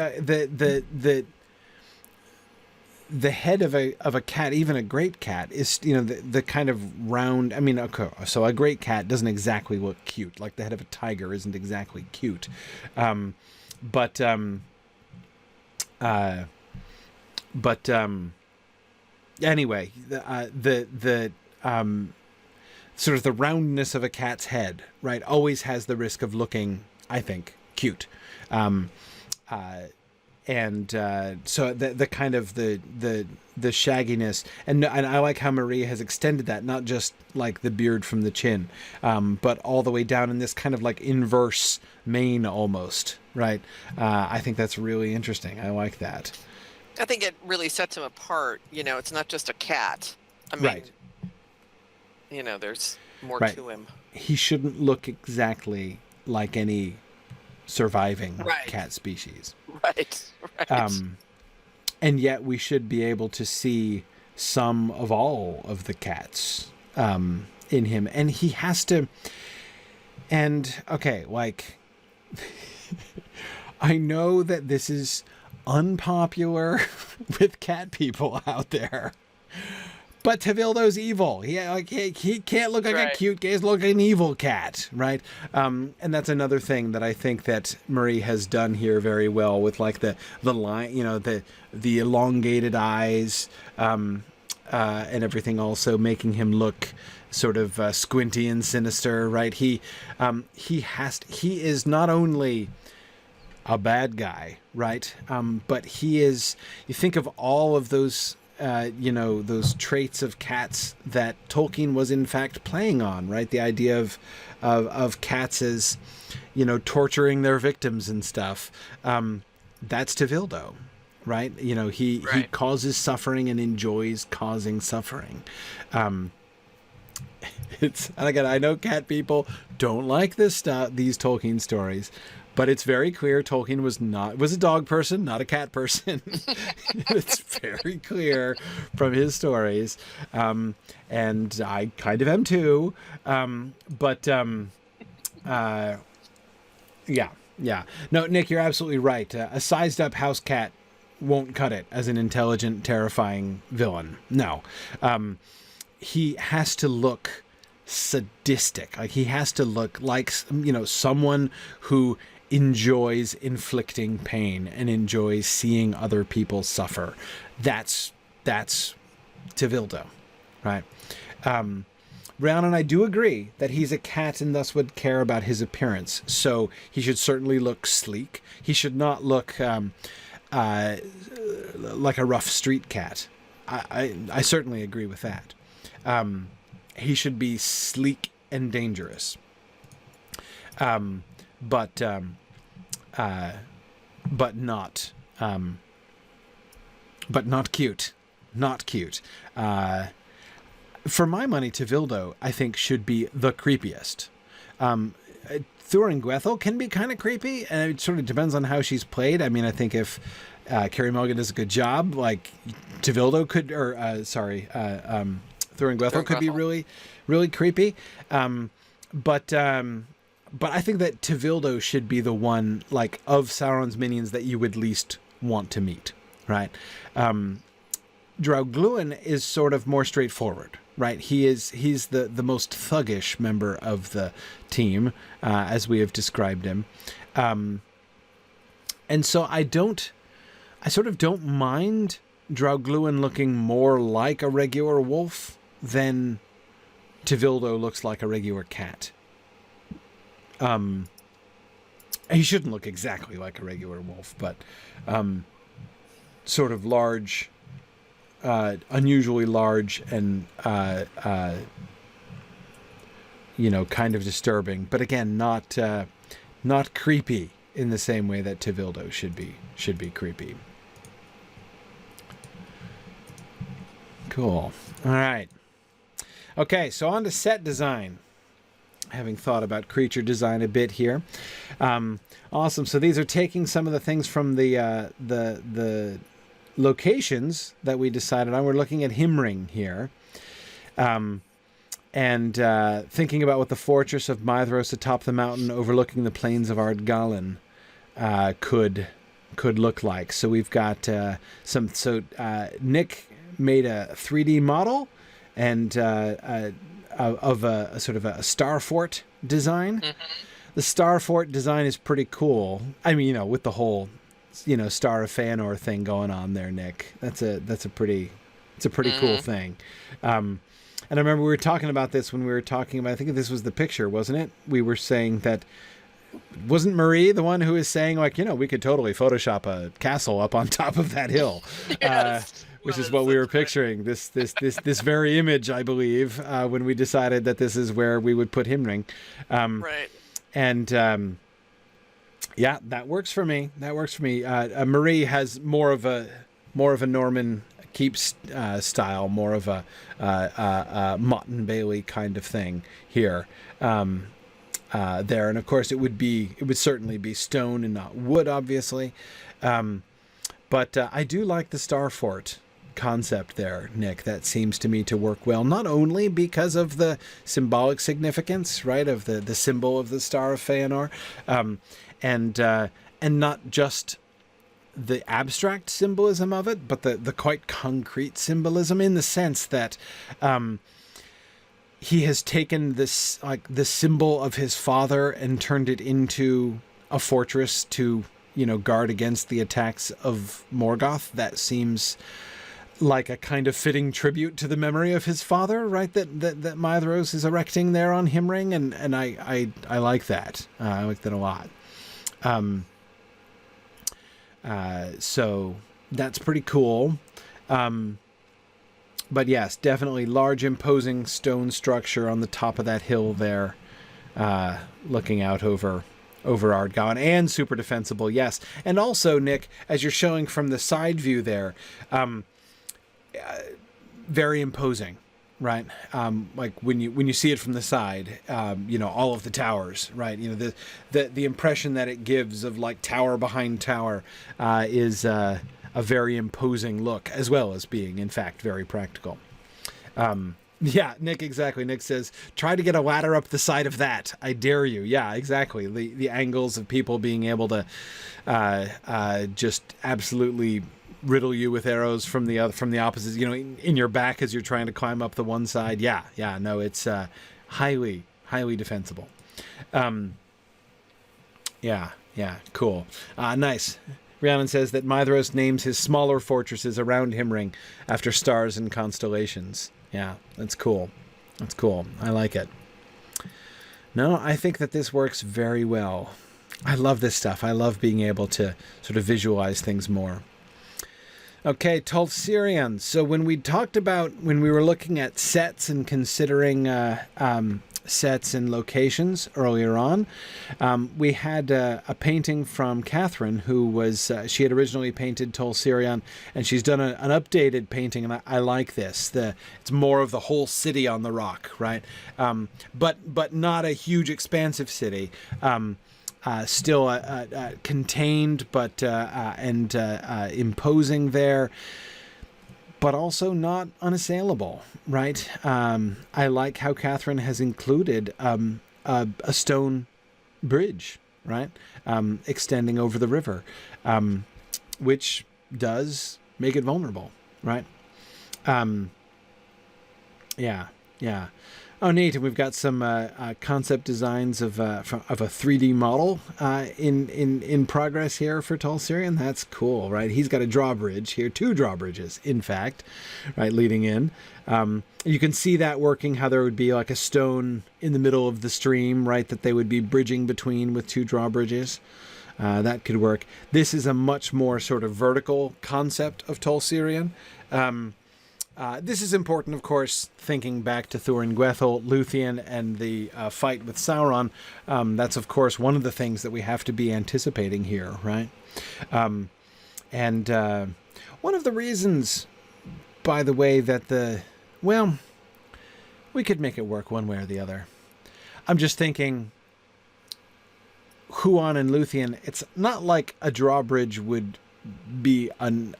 the head of a cat, even a great cat, is the kind of round. I mean, okay, so a great cat doesn't exactly look cute. Like the head of a tiger isn't exactly cute, but anyway, the sort of the roundness of a cat's head, right, always has the risk of looking, I think, cute. and so the kind of the shagginess, and I like how Maria has extended that, not just like the beard from the chin, but all the way down in this kind of like inverse mane almost, right? I think that's really interesting. I like that. I think it really sets him apart. It's not just a cat. I mean, Right. There's more Right. to him. He shouldn't look exactly like any surviving Right. cat species. Right. And yet we should be able to see some of all of the cats in him. And he has to... And, okay, like... I know that this is unpopular with cat people out there. But Tevildo's evil. He can't look like a cute cat. He's look like an evil cat, right? And that's another thing that I think that Marie has done here very well with like the line, the elongated eyes, and everything. Also making him look sort of squinty and sinister, right? He is not only a bad guy, right? But he is. You think of all of those. Those traits of cats that Tolkien was in fact playing on, right? The idea of cats as, torturing their victims and stuff. That's Tevildo, right? He causes suffering and enjoys causing suffering. And again, I know cat people don't like these Tolkien stories, but it's very clear Tolkien was a dog person, not a cat person. It's very clear from his stories. And I kind of am too. Yeah. No, Nick, you're absolutely right. A sized up house cat won't cut it as an intelligent, terrifying villain. No. He has to look sadistic. Like he has to look like, someone who enjoys inflicting pain and enjoys seeing other people suffer. That's Tevildo, right? Rhiannon, I do agree that he's a cat and thus would care about his appearance. So he should certainly look sleek. He should not look like a rough street cat. I certainly agree with that. He should be sleek and dangerous. But not cute. Not cute. For my money, Tevildo, I think, should be the creepiest. Thuringwethil can be kind of creepy, and it sort of depends on how she's played. I mean, I think if Carey Mulligan does a good job, like Tevildo could, Thuringwethil could be really, really creepy. But I think that Tevildo should be the one, like, of Sauron's minions that you would least want to meet, right? Glaurung is sort of more straightforward, right? He's the most thuggish member of the team, as we have described him. And so I sort of don't mind Glaurung looking more like a regular wolf than Tevildo looks like a regular cat. He shouldn't look exactly like a regular wolf, but sort of large, unusually large, and kind of disturbing. But again, not creepy in the same way that Tevildo should be creepy. Cool. All right. Okay, so on to set design. Having thought about creature design a bit here. Awesome. So these are taking some of the things from the locations that we decided on. We're looking at Himring here. And thinking about what the fortress of Maedros atop the mountain overlooking the plains of Ard Galen could look like. So we've got Nick made a 3D model and of a sort of a star fort design. Mm-hmm. The star fort design is pretty cool. I mean, with the whole, Star of Feanor thing going on there, Nick. That's a pretty cool thing. And I remember we were talking about this when we were talking about, I think this was the picture, wasn't it? We were saying that wasn't Marie the one who was saying, like, we could totally Photoshop a castle up on top of that hill? Yes, Which is what we were picturing. This very image, I believe, when we decided that this is where we would put Himring. Right. And yeah, that works for me. Marie has more of a Norman keep style, more of a Mott and Bailey kind of thing here. There, and of course it would certainly be stone and not wood, obviously. But I do like the Star Fort concept there, Nick. That seems to me to work well, not only because of the symbolic significance, right, of the symbol of the Star of Feanor, and not just the abstract symbolism of it, but the quite concrete symbolism, in the sense that he has taken this, like, the symbol of his father and turned it into a fortress to, guard against the attacks of Morgoth. That seems like a kind of fitting tribute to the memory of his father, right? That Maedros is erecting there on Himring, and I like that. I like that a lot. So that's pretty cool. But yes, definitely large, imposing stone structure on the top of that hill there, looking out over Ard Galen, and super defensible, yes. And also, Nick, as you're showing from the side view there, very imposing, right? Like when you see it from the side, all of the towers, right? The impression that it gives of, like, tower behind tower is a very imposing look, as well as being, in fact, very practical. Yeah, Nick, exactly. Nick says, try to get a ladder up the side of that. I dare you. Yeah, exactly. The angles of people being able to just absolutely riddle you with arrows from the opposite, in your back as you're trying to climb up the one side. Yeah, no, it's highly defensible. Yeah, cool. Nice. Rhiannon says that Maedros names his smaller fortresses around Himring after stars and constellations. Yeah, that's cool. I like it. No, I think that this works very well. I love this stuff. I love being able to sort of visualize things more. Okay, Tulsirian. So when we were looking at sets and considering sets and locations earlier on, we had a painting from Catherine, who was, she had originally painted Tulsirian, and she's done an updated painting, and I like this. It's more of the whole city on the rock, right? But not a huge expansive city. Still contained, but and imposing there, but also not unassailable, right? I like how Catherine has included a stone bridge, right, extending over the river, which does make it vulnerable, right? Yeah. Oh, neat. And we've got some concept designs of a 3D model in progress here for Tulsirian. That's cool, right? He's got a drawbridge here, 2 drawbridges, in fact, right, leading in. You can see that working, how there would be like a stone in the middle of the stream, right, that they would be bridging between with 2 drawbridges. That could work. This is a much more sort of vertical concept of Tulsirian. This is important, of course, thinking back to Thuringwethil, Luthien, and the fight with Sauron. That's, of course, one of the things that we have to be anticipating here, right? And one of the reasons, by the way, that we could make it work one way or the other. I'm just thinking, Huan and Luthien, it's not like a drawbridge would be an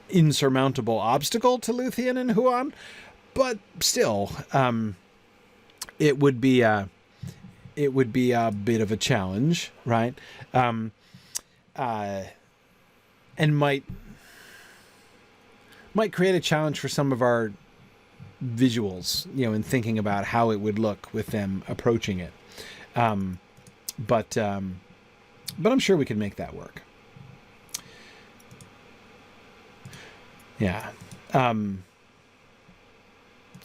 insurmountable obstacle to Luthien and Huan, but still, it would be a bit of a challenge, right? And might create a challenge for some of our visuals, in thinking about how it would look with them approaching it. But I'm sure we can make that work. Yeah.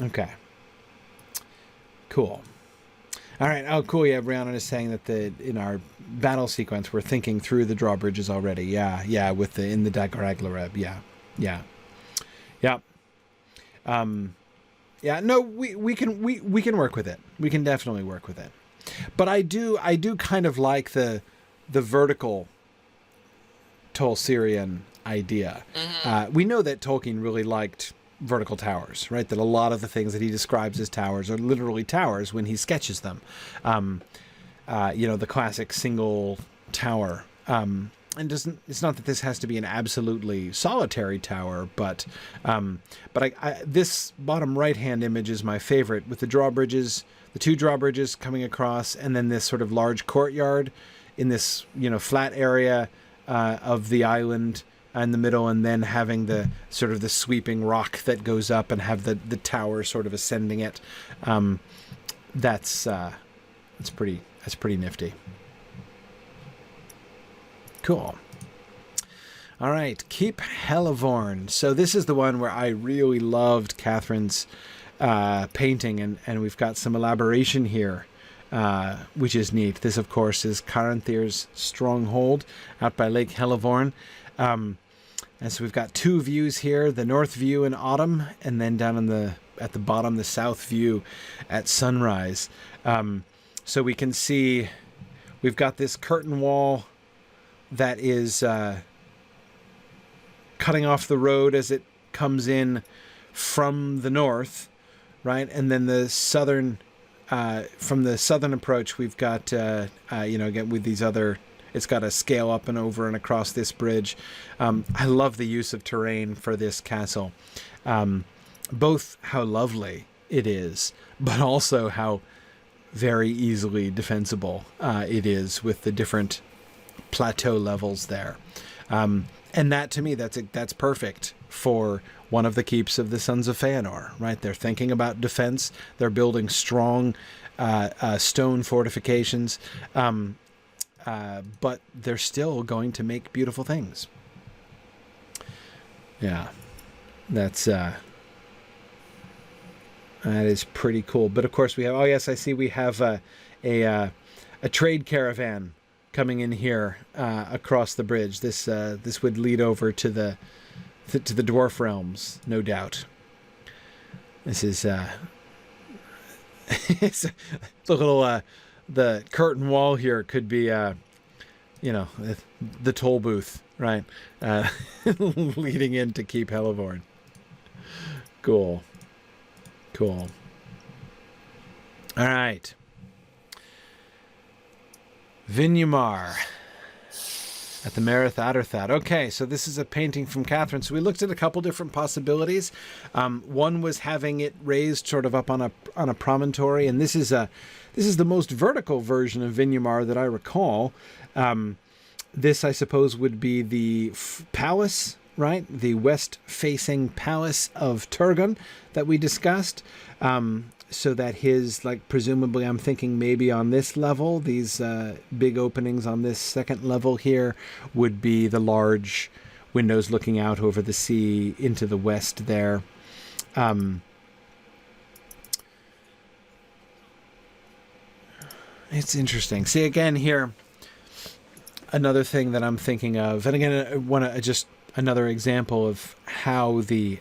Okay. Cool. All right. Oh, cool. Yeah, Rhiannon is saying that in our battle sequence we're thinking through the drawbridges already. Yeah. With the in the Dagaraglareb. Yeah. Yeah. No, we can work with it. We can definitely work with it. But I do kind of like the vertical Tolsirian idea. We know that Tolkien really liked vertical towers, right? That a lot of the things that he describes as towers are literally towers when he sketches them. The classic single tower. And it's not that this has to be an absolutely solitary tower, but this bottom right-hand image is my favorite, with the drawbridges, the two drawbridges coming across, and then this sort of large courtyard in this, flat area of the island in the middle, and then having the sort of the sweeping rock that goes up and have the tower sort of ascending it. That's pretty nifty. Cool. All right, Keep Helivorn. So this is the one where I really loved Catherine's painting, and we've got some elaboration here, which is neat. This, of course, is Caranthir's stronghold out by Lake Helivorn. And so we've got two views here, the north view in autumn, and then down at the bottom, the south view at sunrise. So we can see we've got this curtain wall that is cutting off the road as it comes in from the north, right? And then the southern, from the southern approach, we've got, again, with these other, it's got to scale up and over and across this bridge. I love the use of terrain for this castle. Both how lovely it is, but also how very easily defensible it is with the different plateau levels there. And that, to me, that's perfect for one of the keeps of the Sons of Feanor, right? They're thinking about defense. They're building strong stone fortifications, but they're still going to make beautiful things. Yeah, that is pretty cool. But of course we have, we have a trade caravan coming in here across the bridge. This would lead over to the dwarf realms, no doubt. This is it's a little the curtain wall here could be the toll booth, right? Leading in to Keep Helivorn. Cool. All right. Vinyamar at the Merith Adderthad. Okay, so this is a painting from Catherine. So we looked at a couple different possibilities. One was having it raised sort of up on a promontory, and this is the most vertical version of Vinyamar that I recall. This, I suppose, would be the palace, right? The west-facing palace of Turgon that we discussed. So that his, presumably I'm thinking maybe on this level, these big openings on this second level here would be the large windows looking out over the sea into the west there. It's interesting. See, again here, another thing that I'm thinking of, and again, I want to just another example of how the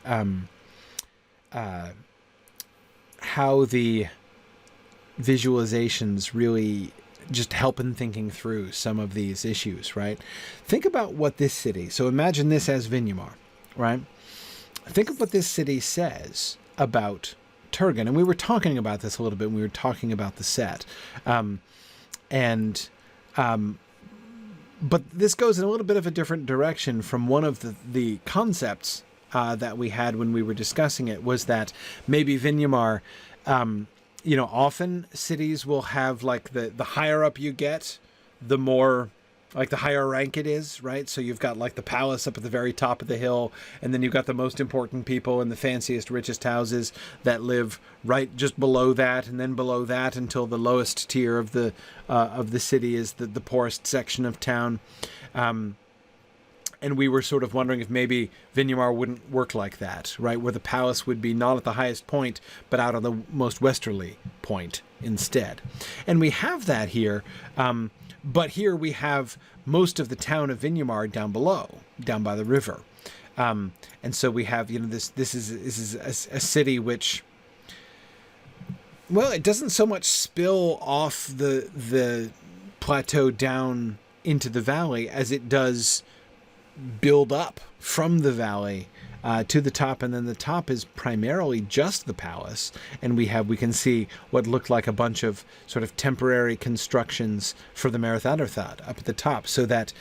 visualizations really just help in thinking through some of these issues, right? Think about what this city, so imagine this as Vinyamar, right? Think of what this city says about Turgon, and we were talking about this a little bit when we were talking about the set. But this goes in a little bit of a different direction from one of the concepts that we had when we were discussing it, was that maybe Vinyamar, often cities will have the higher up you get, the more the higher rank it is, right? So you've got the palace up at the very top of the hill, and then you've got the most important people and the fanciest, richest houses that live right just below that, and then below that until the lowest tier of the city is the poorest section of town. And we were sort of wondering if maybe Vinyamar wouldn't work like that, right? Where the palace would be not at the highest point, but out on the most westerly point instead. And we have that here, but here we have most of the town of Vinyamar down below, down by the river. And so we have, this is a city which, well, it doesn't so much spill off the plateau down into the valley as it does build up from the valley to the top, and then the top is primarily just the palace, and we can see what looked like a bunch of sort of temporary constructions for the Merith Atherthad up at the top, so that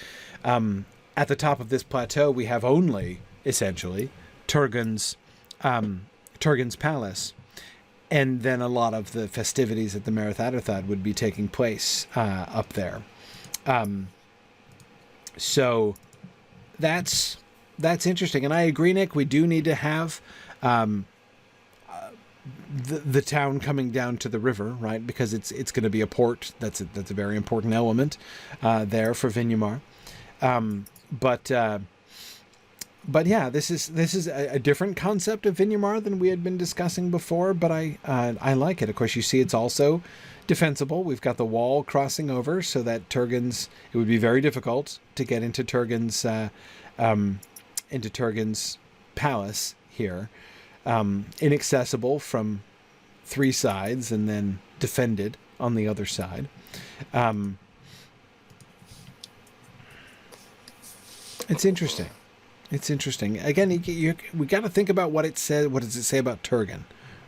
at the top of this plateau we have only essentially Turgon's palace, and then a lot of the festivities at the Merith Atherthad would be taking place up there. So that's interesting, and I agree, Nick. We do need to have the town coming down to the river, right? Because it's going to be a port. That's a very important element there for Vinyamar. But yeah, this is a different concept of Vinyamar than we had been discussing before. But I like it. Of course, you see, it's also defensible. We've got the wall crossing over, so that it would be very difficult to get into Turgon's palace here, inaccessible from three sides and then defended on the other side. It's interesting. It's interesting. Again, we got to think about what it says. What does it say about Turgon?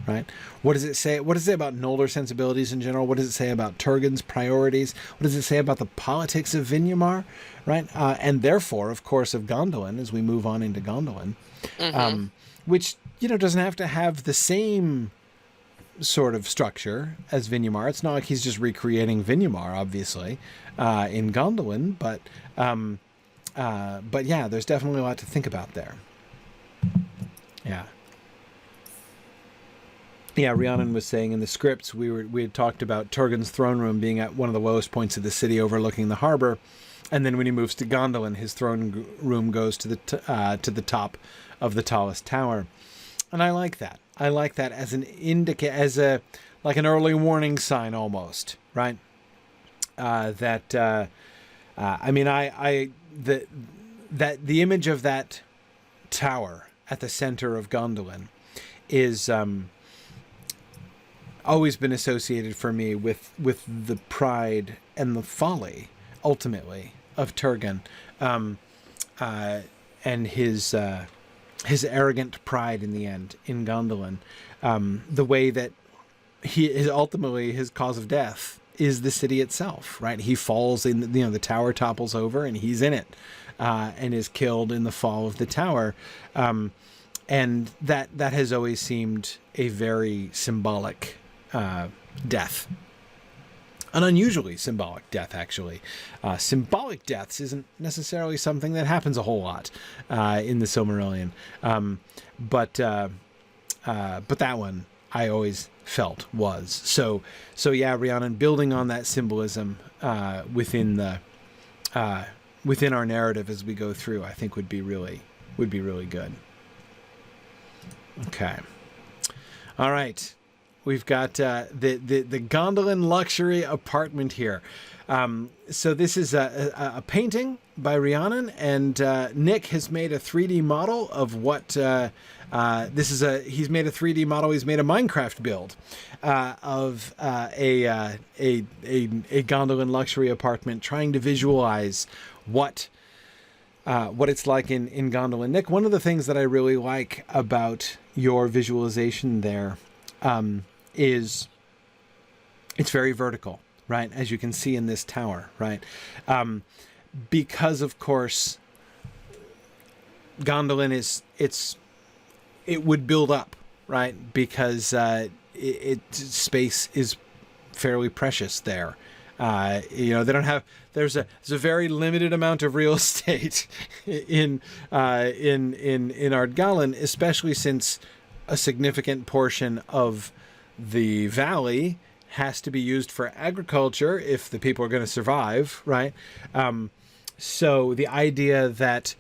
Right? What does it say? What does it say about Noldor sensibilities in general? What does it say about Turgon's priorities? What does it say about the politics of Vinyamar? Right? And therefore, of course, of Gondolin, as we move on into Gondolin, which, doesn't have to have the same sort of structure as Vinyamar. It's not like he's just recreating Vinyamar, obviously, in Gondolin, but yeah, there's definitely a lot to think about there. Yeah. Yeah, Rhiannon was saying in the scripts we had talked about Turgon's throne room being at one of the lowest points of the city, overlooking the harbor, and then when he moves to Gondolin, his throne room goes to the top of the tallest tower, and I like that. I like that as an like an early warning sign almost, right? That the image of that tower at the center of Gondolin is always been associated for me with the pride and the folly, ultimately, of Turgon, and his arrogant pride in the end in Gondolin. The way that ultimately his cause of death is the city itself, right? He falls in, the tower topples over and he's in it, and is killed in the fall of the tower. And that has always seemed a very symbolic death. An unusually symbolic death, actually. Symbolic deaths isn't necessarily something that happens a whole lot in the Silmarillion. But that one I always felt was. So yeah, Rhiannon, building on that symbolism within our narrative as we go through, I think would be really good. Okay. All right. We've got the Gondolin luxury apartment here. So this is a painting by Rhiannon, and Nick has made a 3D model of what this is. He's made a 3D model. He's made a Minecraft build of a Gondolin luxury apartment, trying to visualize what it's like in Gondolin. Nick, one of the things that I really like about your visualization there is it's very vertical, right? As you can see in this tower, right? Because of course, Gondolin it would build up, right? Because space is fairly precious there. They don't have. There's a very limited amount of real estate in Ard Galen, especially since a significant portion of the valley has to be used for agriculture if the people are going to survive, right? So the idea that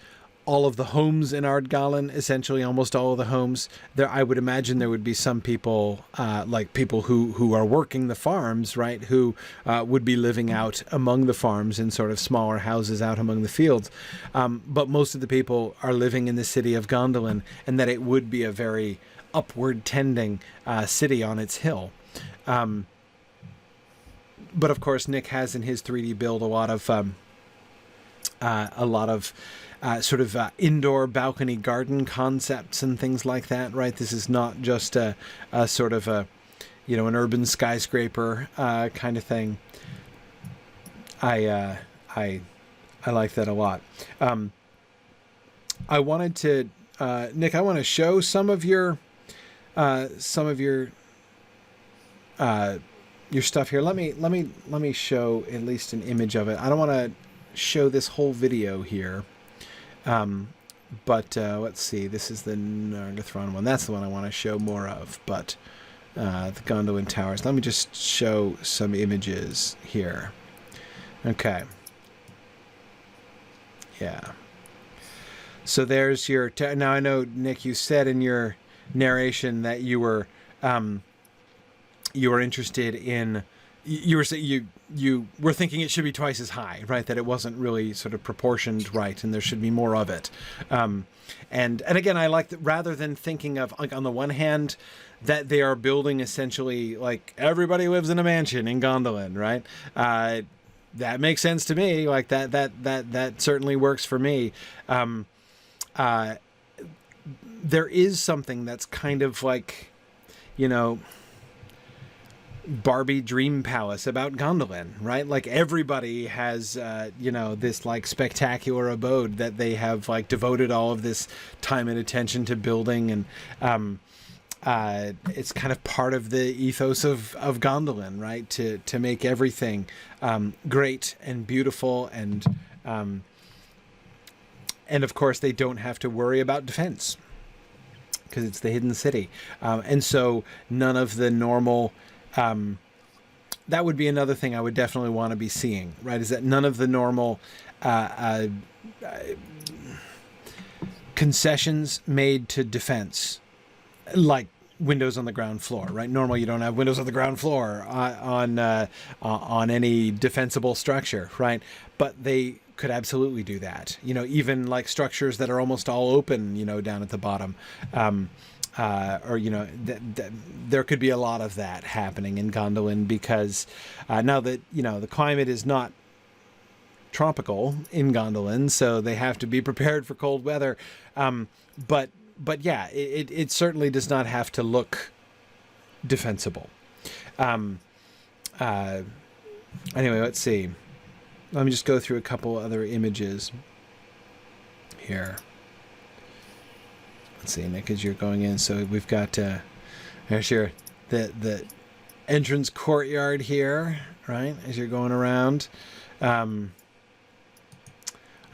all of the homes in Ard Galen, essentially almost all of the homes. There, I would imagine there would be some people, like people who are working the farms, right, who would be living out among the farms in sort of smaller houses out among the fields. But most of the people are living in the city of Gondolin, and that it would be a very upward tending city on its hill. But of course, Nick has in his 3D build a lot of sort of indoor balcony garden concepts and things like that, right? This is not just a sort of an urban skyscraper kind of thing. I like that a lot. I wanted to, Nick, I want to show some of your stuff here. Let me show at least an image of it. I don't want to show this whole video here. But let's see, this is the Nargothrond one. That's the one I want to show more of, but the Gondolin Towers. Let me just show some images here. Okay. Yeah. So there's your... Now I know, Nick, you said in your narration that you were interested in... You were thinking it should be twice as high, right? That it wasn't really sort of proportioned right, and there should be more of it. And again, I like that rather than thinking of, like, on the one hand, that they are building essentially like everybody lives in a mansion in Gondolin, right? That makes sense to me. Like that certainly works for me. There is something that's kind of like, Barbie Dream Palace about Gondolin, right? Like everybody has, this like spectacular abode that they have like devoted all of this time and attention to building, and it's kind of part of the ethos of Gondolin, right? To make everything great and beautiful, and of course they don't have to worry about defense because it's the hidden city, and so none of the normal. That would be another thing I would definitely want to be seeing, right? Is that none of the normal concessions made to defense, like windows on the ground floor, right? Normally, you don't have windows on the ground floor on any defensible structure, right? But they could absolutely do that. Even like structures that are almost all open, down at the bottom. There could be a lot of that happening in Gondolin because now that, the climate is not tropical in Gondolin, so they have to be prepared for cold weather. But yeah, it certainly does not have to look defensible. Anyway, let's see. Let me just go through a couple other images here. Let's see, Nick, as you're going in. So we've got there's your the entrance courtyard here, right? As you're going around. I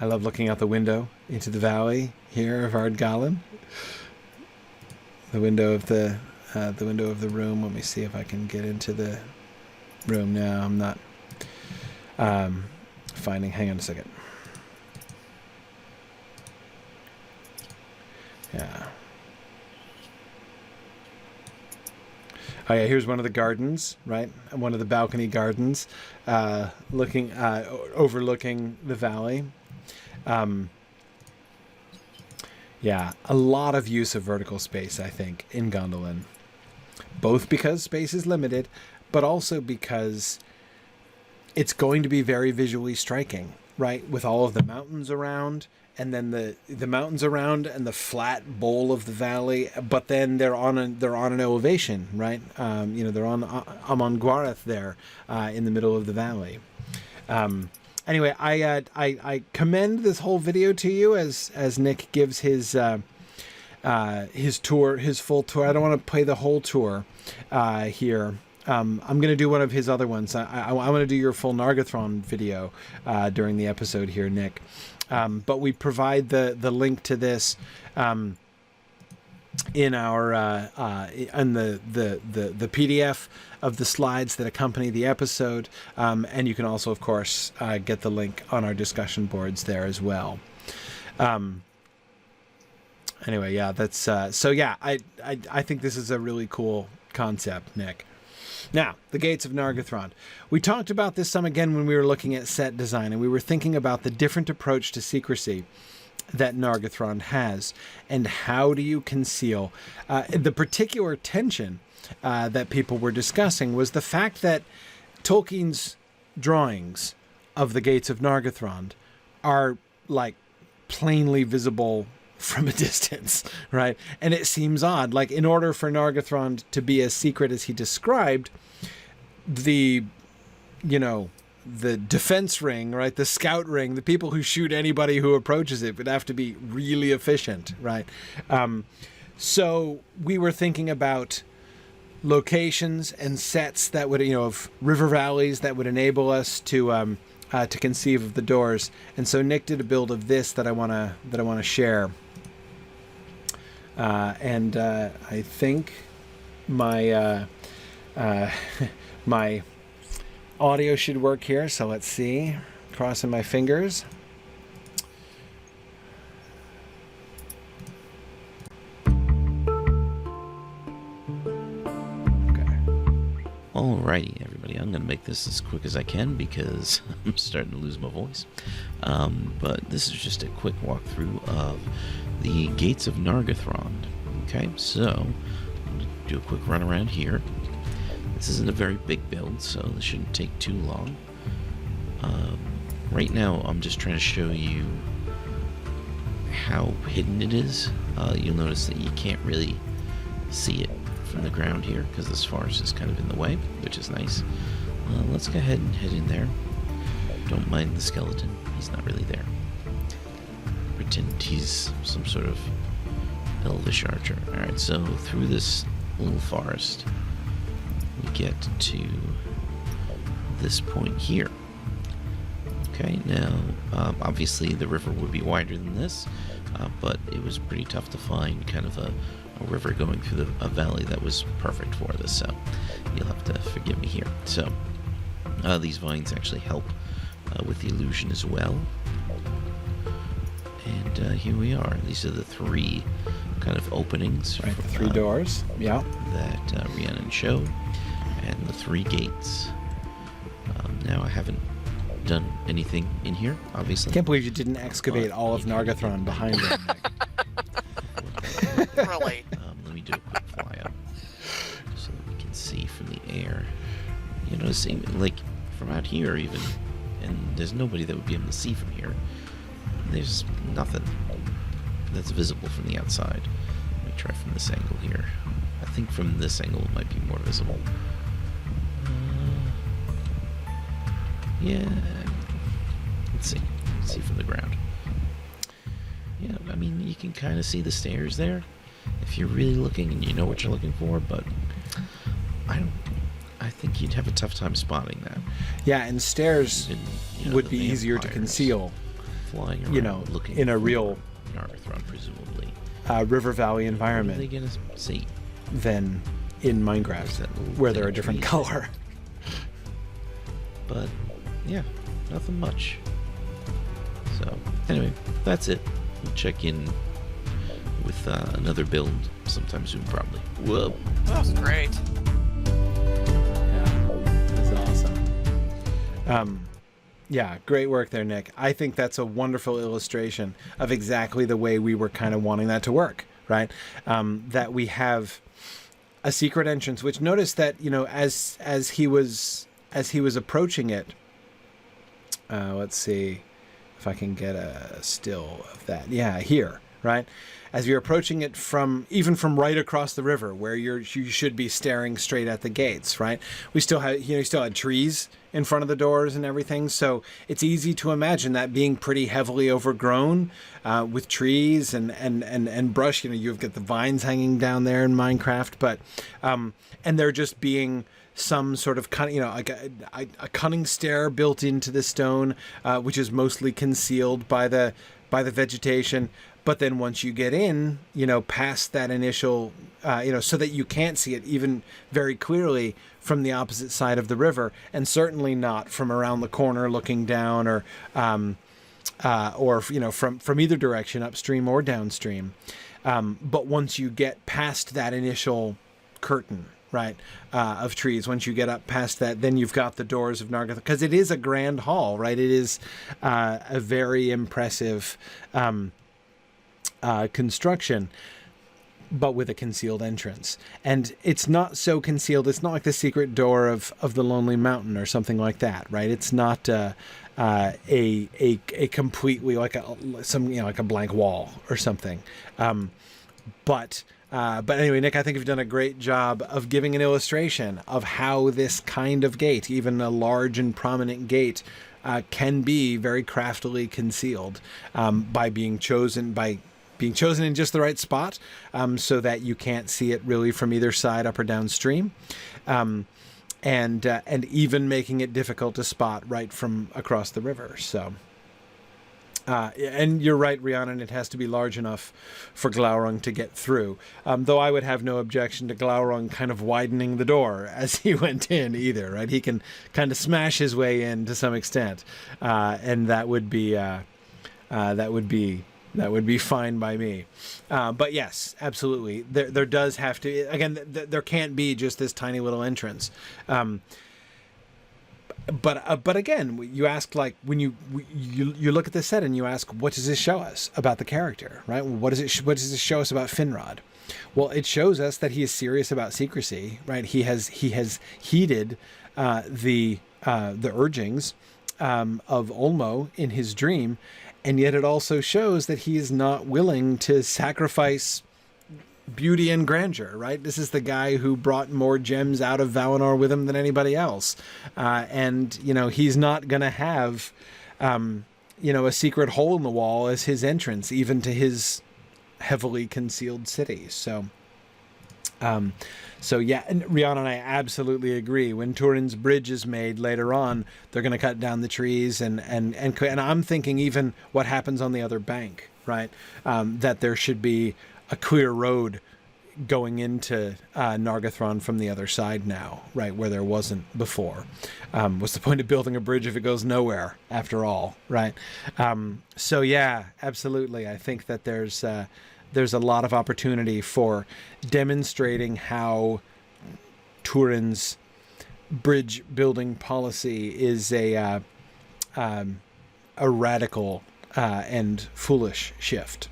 love looking out the window into the valley here of Ard Galen. The window of the room. Let me see if I can get into the room now. I'm not finding. Hang on a second. Yeah. Oh yeah, here's one of the gardens, right? One of the balcony gardens, overlooking the valley. Yeah, a lot of use of vertical space, I think, in Gondolin. Both because space is limited, but also because it's going to be very visually striking, right? With all of the mountains around, and then the mountains around and the flat bowl of the valley, but then they're on an elevation, right? They're on Amon Gwareth there, in the middle of the valley. Anyway, I commend this whole video to you as Nick gives his tour, his full tour. I don't want to play the whole tour here. I'm going to do one of his other ones. I want to do your full Nargothrond video during the episode here, Nick. But we provide the link to this in our in the PDF of the slides that accompany the episode, and you can also, of course, get the link on our discussion boards there as well. Anyway, yeah, that's so. Yeah, I think this is a really cool concept, Nick. Now, the Gates of Nargothrond. We talked about this some again when we were looking at set design, and we were thinking about the different approach to secrecy that Nargothrond has, and how do you conceal the particular tension that people were discussing was the fact that Tolkien's drawings of the Gates of Nargothrond are like plainly visible from a distance, right? And it seems odd. Like, in order for Nargothrond to be as secret as he described, the defense ring, right? The scout ring, the people who shoot anybody who approaches it would have to be really efficient, right? So we were thinking about locations and sets that would, of river valleys that would enable us to conceive of the doors. And so Nick did a build of this that I want to share. And I think my my audio should work here. So let's see. Crossing my fingers. Alrighty, everybody, I'm going to make this as quick as I can because I'm starting to lose my voice. But this is just a quick walkthrough of the Gates of Nargothrond. Okay, so I'm going to do a quick run around here. This isn't a very big build, so this shouldn't take too long. Right now, I'm just trying to show you how hidden it is. You'll notice that you can't really see it from the ground here because this forest is kind of in the way, which is nice. Let's go ahead and head in there. Don't mind the skeleton, he's not really there. Pretend he's some sort of elvish archer. Alright, so through this little forest we get to this point here. Okay, now obviously the river would be wider than this, but it was pretty tough to find kind of a river going through a valley that was perfect for this, so you'll have to forgive me here. So these vines actually help with the illusion as well. And here we are. These are the three kind of openings, right? The three doors, yeah, that Rhiannon showed, and the three gates. Now I haven't done anything in here, obviously. I can't believe you didn't excavate all of Nargothrond behind them. Really? Let me do a quick fly up so that we can see from the air. You know, like from out here even, and there's nobody that would be able to see from here. There's nothing that's visible from the outside. Let me try from this angle here. I think from this angle it might be more visible. Yeah. Let's see. Let's see from the ground. Yeah, I mean, you can kind of see the stairs there if you're really looking and you know what you're looking for, but I think you'd have a tough time spotting that. Yeah, and stairs would be easier to conceal, flying around, looking in a real Nargothrond, presumably. River valley environment. What are they gonna see? Than in Minecraft, where they're a different color. But yeah, nothing much. So anyway, that's it. We'll check in with another build sometime soon, probably. Whoa. That was great. Yeah, that's awesome. Yeah, great work there, Nick. I think that's a wonderful illustration of exactly the way we were kind of wanting that to work, right? That we have a secret entrance, which notice that, as he was approaching it, let's see if I can get a still of that. Yeah, here, right? As you're approaching it from right across the river, where you should be staring straight at the gates, right? We still had, you still had trees in front of the doors and everything, so it's easy to imagine that being pretty heavily overgrown with trees and brush. You've got the vines hanging down there in Minecraft, but and there just being some sort of like a cunning stair built into the stone, which is mostly concealed by the vegetation. But then once you get in, past that initial, so that you can't see it even very clearly from the opposite side of the river, and certainly not from around the corner looking down, or from either direction, upstream or downstream. But once you get past that initial curtain, right, of trees, once you get up past that, then you've got the doors of Nargothrond, because it is a grand hall, right? It is a very impressive construction, but with a concealed entrance. And it's not so concealed. It's not like the secret door of the Lonely Mountain or something like that, right? It's not a completely like a blank wall or something. But anyway, Nick, I think you've done a great job of giving an illustration of how this kind of gate, even a large and prominent gate, can be very craftily concealed by being chosen in just the right spot, so that you can't see it really from either side, up or downstream, and even making it difficult to spot right from across the river. So, and you're right, Rhiannon, it has to be large enough for Glaurung to get through. Though I would have no objection to Glaurung kind of widening the door as he went in either, right? He can kind of smash his way in to some extent, and that would be fine by me. But yes, absolutely. There does have to, again, there can't be just this tiny little entrance. But again, you ask, like, when you look at the set and you ask, what does this show us about the character, right? What does this show us about Finrod? Well, it shows us that he is serious about secrecy, right? He has heeded the urgings of Olmo in his dream. And yet it also shows that he is not willing to sacrifice beauty and grandeur, right? This is the guy who brought more gems out of Valinor with him than anybody else. And, he's not going to have, a secret hole in the wall as his entrance, even to his heavily concealed city. So yeah, and Rhiannon and I absolutely agree. When Turin's bridge is made later on, they're going to cut down the trees, and I'm thinking even what happens on the other bank, right? That there should be a clear road going into Nargothrond from the other side now, right, where there wasn't before. What's the point of building a bridge if it goes nowhere, after all, right? So yeah, absolutely. I think that there's a lot of opportunity for demonstrating how Turin's bridge building policy is a radical and foolish shift.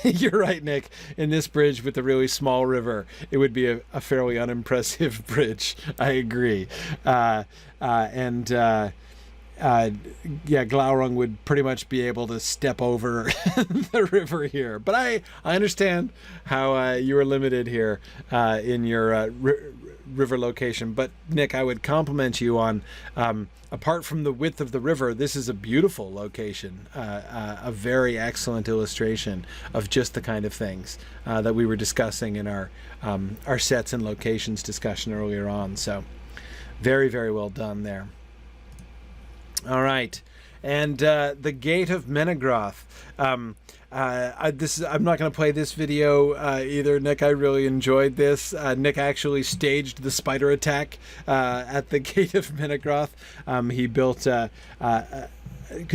You're right, Nick. In this bridge with the really small river, it would be a fairly unimpressive bridge. I agree. Glaurung would pretty much be able to step over the river here. But I understand how you are limited here in your river location. But Nick, I would compliment you on, apart from the width of the river, this is a beautiful location, a very excellent illustration of just the kind of things that we were discussing in our sets and locations discussion earlier on. So very, very well done there. All right, and the Gate of Menegroth. I'm not going to play this video either, Nick. I really enjoyed this. Nick actually staged the spider attack at the Gate of Menegroth. He built. 'Cause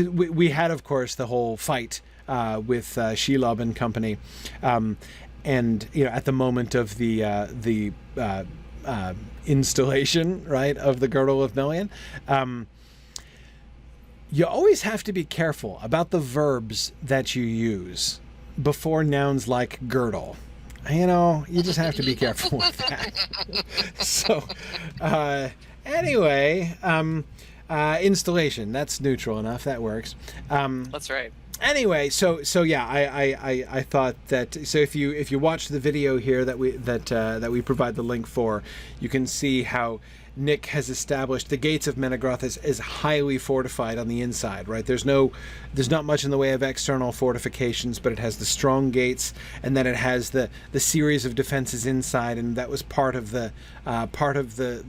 we had, of course, the whole fight with Shelob and company, and at the moment of the installation, right, of the Girdle of Melian. You always have to be careful about the verbs that you use before nouns like girdle. You just have to be careful with that. So, anyway, installation, that's neutral enough. That works. That's right. Anyway, so yeah, I thought that, so if you watch the video here that we provide the link for, you can see how Nick has established the gates of Menegroth as highly fortified on the inside, right? There's not much in the way of external fortifications, but it has the strong gates, and then it has the series of defenses inside, and that was part of the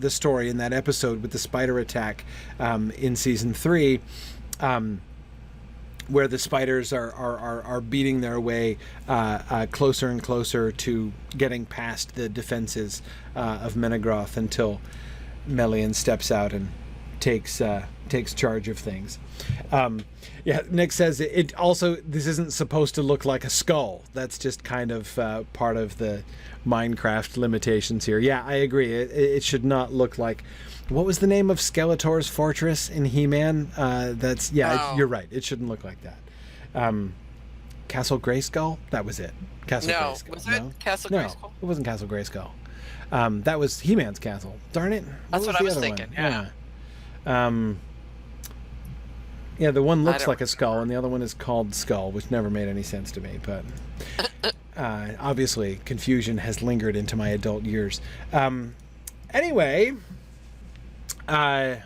story in that episode with the spider attack in season 3. Where the spiders are beating their way closer and closer to getting past the defenses of Menegroth until Melian steps out and takes charge of things. Yeah, Nick says it also, this isn't supposed to look like a skull. That's just kind of part of the Minecraft limitations here. Yeah, I agree. It should not look like... What was the name of Skeletor's fortress in He-Man? You're right. It shouldn't look like that. Castle Grayskull? That was it. Castle Grayskull. Was it Castle Grayskull? No, it wasn't Castle Grayskull. That was He-Man's castle. Darn it. That's what I was thinking. Yeah. Yeah, the one looks like a skull, and the other one is called Skull, which never made any sense to me. But obviously, confusion has lingered into my adult years. Anyway, so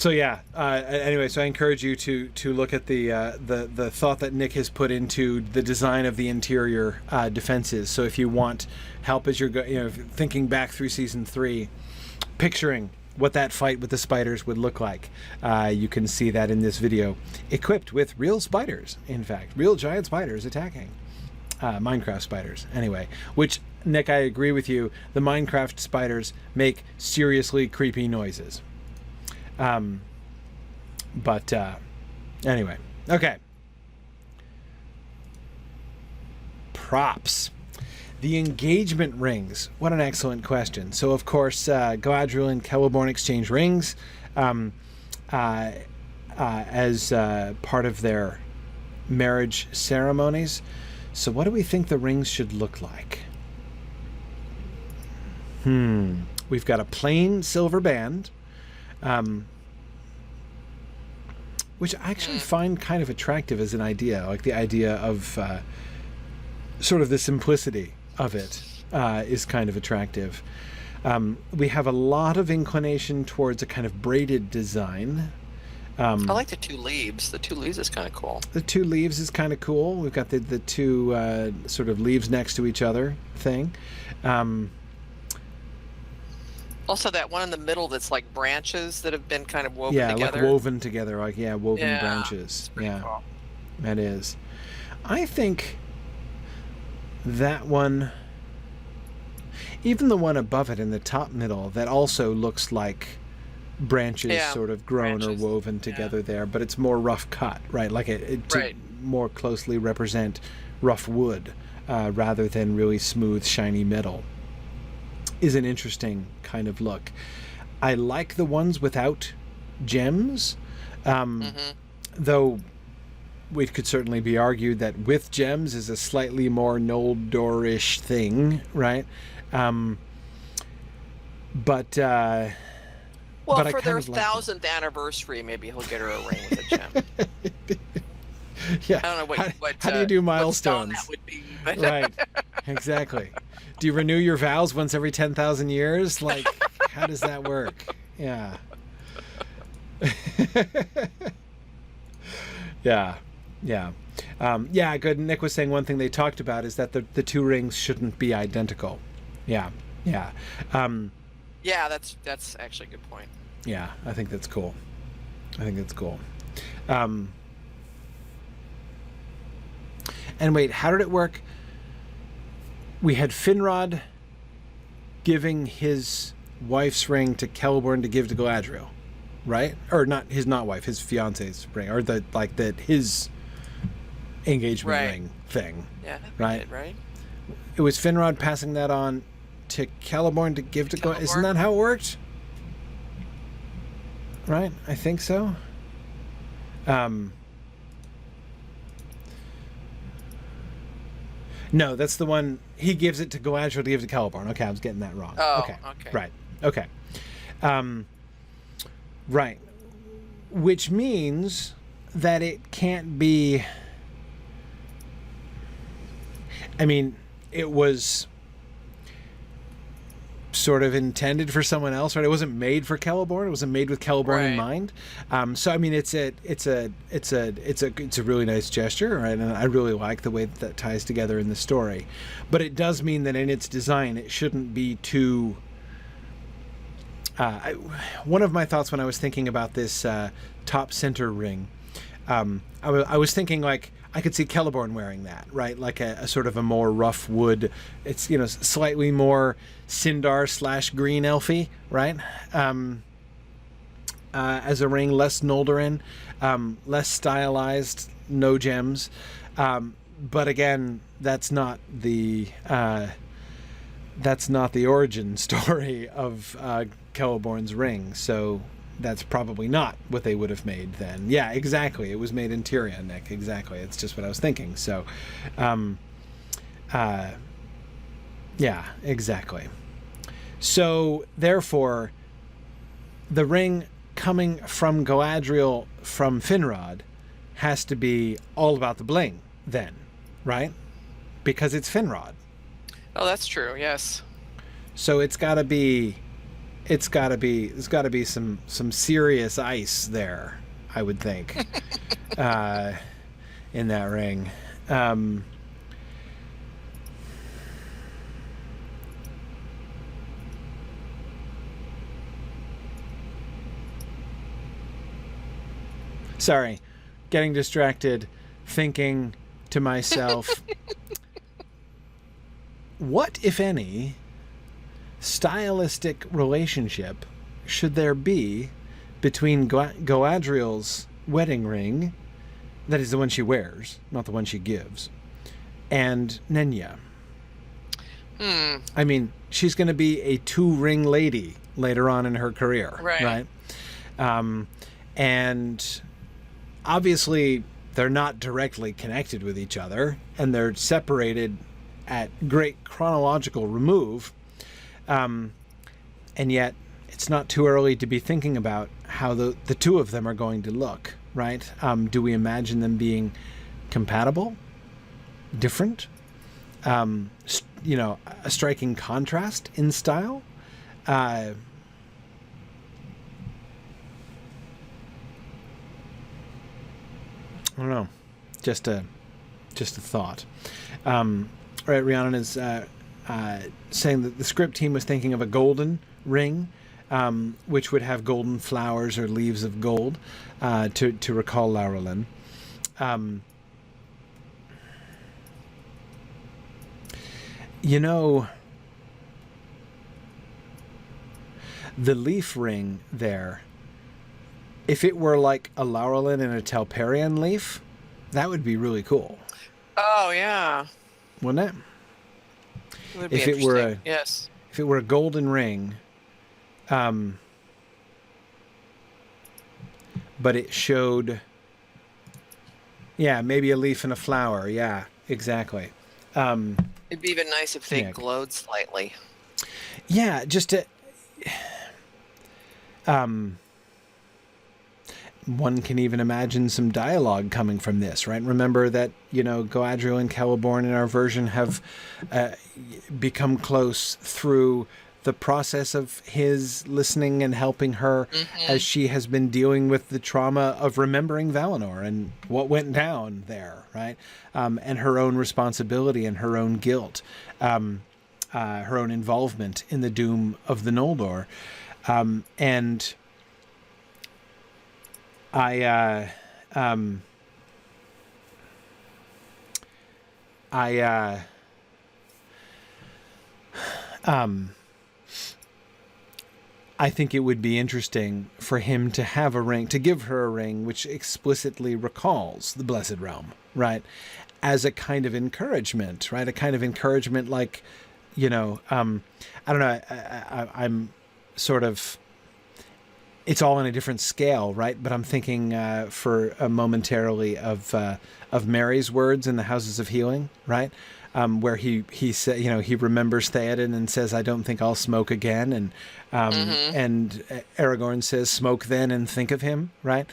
yeah. Anyway, so I encourage you to look at the thought that Nick has put into the design of the interior defenses. So if you want help as you're thinking back through season 3, picturing what that fight with the spiders would look like, you can see that in this video, equipped with real spiders. In fact, real giant spiders attacking Minecraft spiders. Anyway, which, Nick, I agree with you. The Minecraft spiders make seriously creepy noises. But anyway, okay. Props. The engagement rings. What an excellent question. So, of course, Galadriel and Celeborn exchange rings as part of their marriage ceremonies. So what do we think the rings should look like? We've got a plain silver band, which I actually find kind of attractive as an idea, like the idea of sort of the simplicity of it is kind of attractive. We have a lot of inclination towards a kind of braided design. I like the 2 leaves. The 2 leaves is kind of cool. The 2 leaves is kind of cool. We've got the 2 sort of leaves next to each other thing. Also, that one in the middle that's like branches that have been kind of woven together. Yeah, like woven together, like, woven branches. Yeah, cool. That is. I think that one, even the one above it in the top middle, that also looks like branches sort of grown or woven together there, but it's more rough cut, right? Like it to more closely represent rough wood rather than really smooth, shiny metal, is an interesting kind of look. I like the ones without gems, though it could certainly be argued that with gems is a slightly more Noldor-ish thing, right? But for their 1000th anniversary, maybe he'll get her a ring with a gem. Yeah. I don't know what how do you do milestones? That would be, but Right. Exactly. Do you renew your vows once every 10,000 years? Like, how does that work? Yeah. Yeah. Yeah, good. Nick was saying one thing they talked about is that the 2 rings shouldn't be identical. Yeah. Yeah, that's actually a good point. Yeah, I think that's cool. And wait, how did it work? We had Finrod giving his wife's ring to Celeborn to give to Galadriel, right? Or not his fiance's ring, or his engagement ring thing. Yeah, right. Right. It was Finrod passing that on to Celeborn to give to Galadriel. Isn't that how it worked? Right, I think so. No, that's the one he gives it to Galadriel to give to Celeborn. Okay, I was getting that wrong. Oh, okay. okay. Right. Okay. Right. Which means that it can't be... I mean, it was sort of intended for someone else, right? It wasn't made for Celeborn. It wasn't made with Celeborn in mind. So I mean, it's a really nice gesture, right? And I really like the way that ties together in the story. But it does mean that in its design, it shouldn't be too. One of my thoughts when I was thinking about this top center ring, I was thinking like I could see Celeborn wearing that, right? Like a sort of a more rough wood. It's, slightly more Sindar / green elfy, right? As a ring, less Noldorin, less stylized, no gems. But again, that's not the origin story of Celeborn's ring. So that's probably not what they would have made then. Yeah, exactly. It was made in Tyria, Nick. Exactly. It's just what I was thinking. So, yeah, exactly. So, therefore, the ring coming from Galadriel from Finrod has to be all about the bling then, right? Because it's Finrod. Oh, that's true. Yes. So there's got to be some serious ice there, I would think, in that ring. Sorry, getting distracted, thinking to myself, what, if any, stylistic relationship should there be between Galadriel's wedding ring, that is the one she wears, not the one she gives, and Nenya? I mean, she's going to be a 2-ring lady later on in her career, right? And obviously they're not directly connected with each other, and they're separated at great chronological remove. And yet it's not too early to be thinking about how the two of them are going to look, right? Do we imagine them being compatible, different, a striking contrast in style? I don't know. Just a thought. Right, Rhiannon is saying that the script team was thinking of a golden ring, which would have golden flowers or leaves of gold, to recall Laurelin. The leaf ring there, if it were like a Laurelin and a Telperian leaf, that would be really cool. Oh, yeah. Wouldn't it? It would be interesting. Yes. If it were a golden ring, but it showed, maybe a leaf and a flower. Yeah, exactly. It'd be even nice if they glowed slightly. Yeah, just to... one can even imagine some dialogue coming from this, right? Remember that, Galadriel and Celeborn in our version have become close through the process of his listening and helping her as she has been dealing with the trauma of remembering Valinor and what went down there, right? And her own responsibility and her own guilt, her own involvement in the doom of the Noldor. And I think it would be interesting for him to have a ring, to give her a ring which explicitly recalls the Blessed Realm, right? As a kind of encouragement, right? A kind of encouragement like, I don't know, I'm sort of... It's all on a different scale, right? But I'm thinking momentarily of Mary's words in the Houses of Healing, right? Where he said, he remembers Theoden and says, "I don't think I'll smoke again," and Aragorn says, "Smoke then and think of him," right?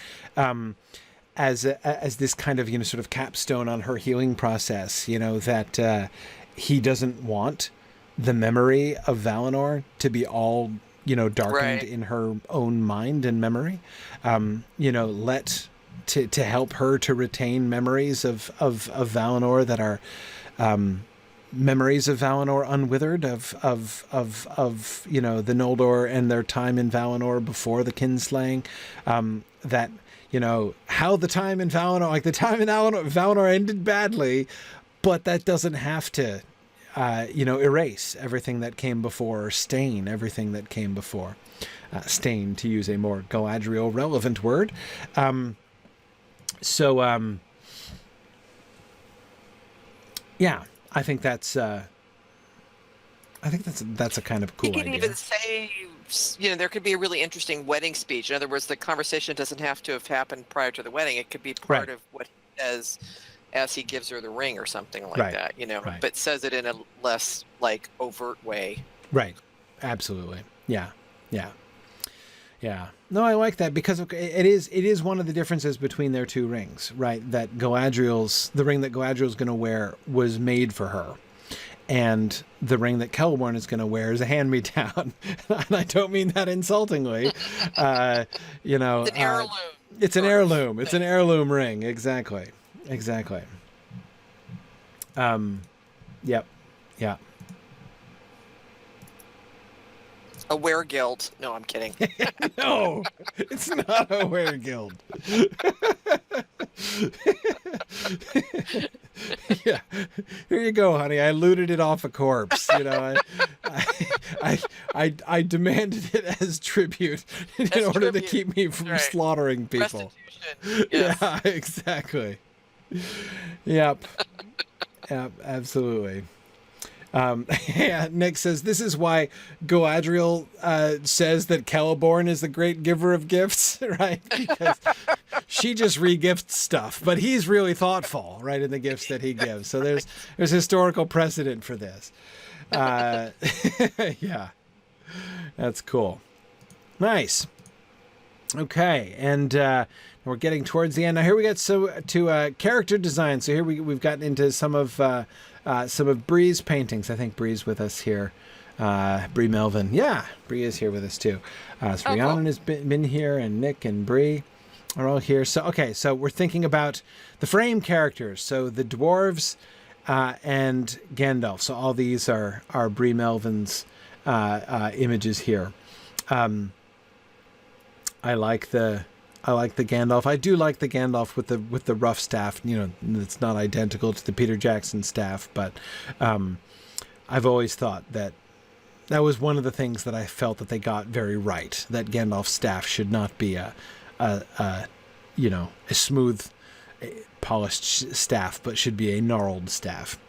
As this kind of sort of capstone on her healing process, that he doesn't want the memory of Valinor to be all darkened in her own mind and memory, to help her to retain memories of Valinor that are memories of Valinor unwithered, of the Noldor and their time in Valinor before the kinslaying, that how the time in Valinor, like the time in Valinor ended badly, but that doesn't have to, erase everything that came before, or stain everything that came before. Stain, to use a more Galadriel relevant word. Yeah, I think that's a kind of cool You could idea. even say, there could be a really interesting wedding speech. In other words, the conversation doesn't have to have happened prior to the wedding. It could be part of what he says as he gives her the ring or something like that, but says it in a less overt way. Right. Absolutely. Yeah. No, I like that because it is one of the differences between their two rings, right? That the ring that Galadriel's going to wear was made for her. And the ring that Celeborn is going to wear is a hand-me-down. And I don't mean that insultingly. It's an heirloom. It's an heirloom. It's an heirloom ring. Exactly. Yep. Yeah. A weregild. No, I'm kidding. No, it's not a weregild. Yeah, here you go, honey. I looted it off a corpse. I demanded it as tribute in order to keep me from slaughtering people. Yes. Yeah, exactly. Yep. Yep, absolutely. Yeah, Nick says this is why Galadriel says that Celeborn is the great giver of gifts, right? Because she just regifts stuff, but he's really thoughtful, right, in the gifts that he gives. So there's historical precedent for this. Yeah, that's cool. Nice. Okay, and we're getting towards the end now. Here we get to character design. So here we've gotten into some of Bree's paintings. I think Bree's with us here. Bree Melvin. Yeah, Bree is here with us too. So Rhiannon has been here, and Nick and Bree are all here. So we're thinking about the frame characters. So the dwarves and Gandalf. So all these are Bree Melvin's images here. I like the Gandalf. I do like the Gandalf with the rough staff. It's not identical to the Peter Jackson staff, but I've always thought that was one of the things that I felt that they got very right. That Gandalf's staff should not be a smooth, polished staff, but should be a gnarled staff.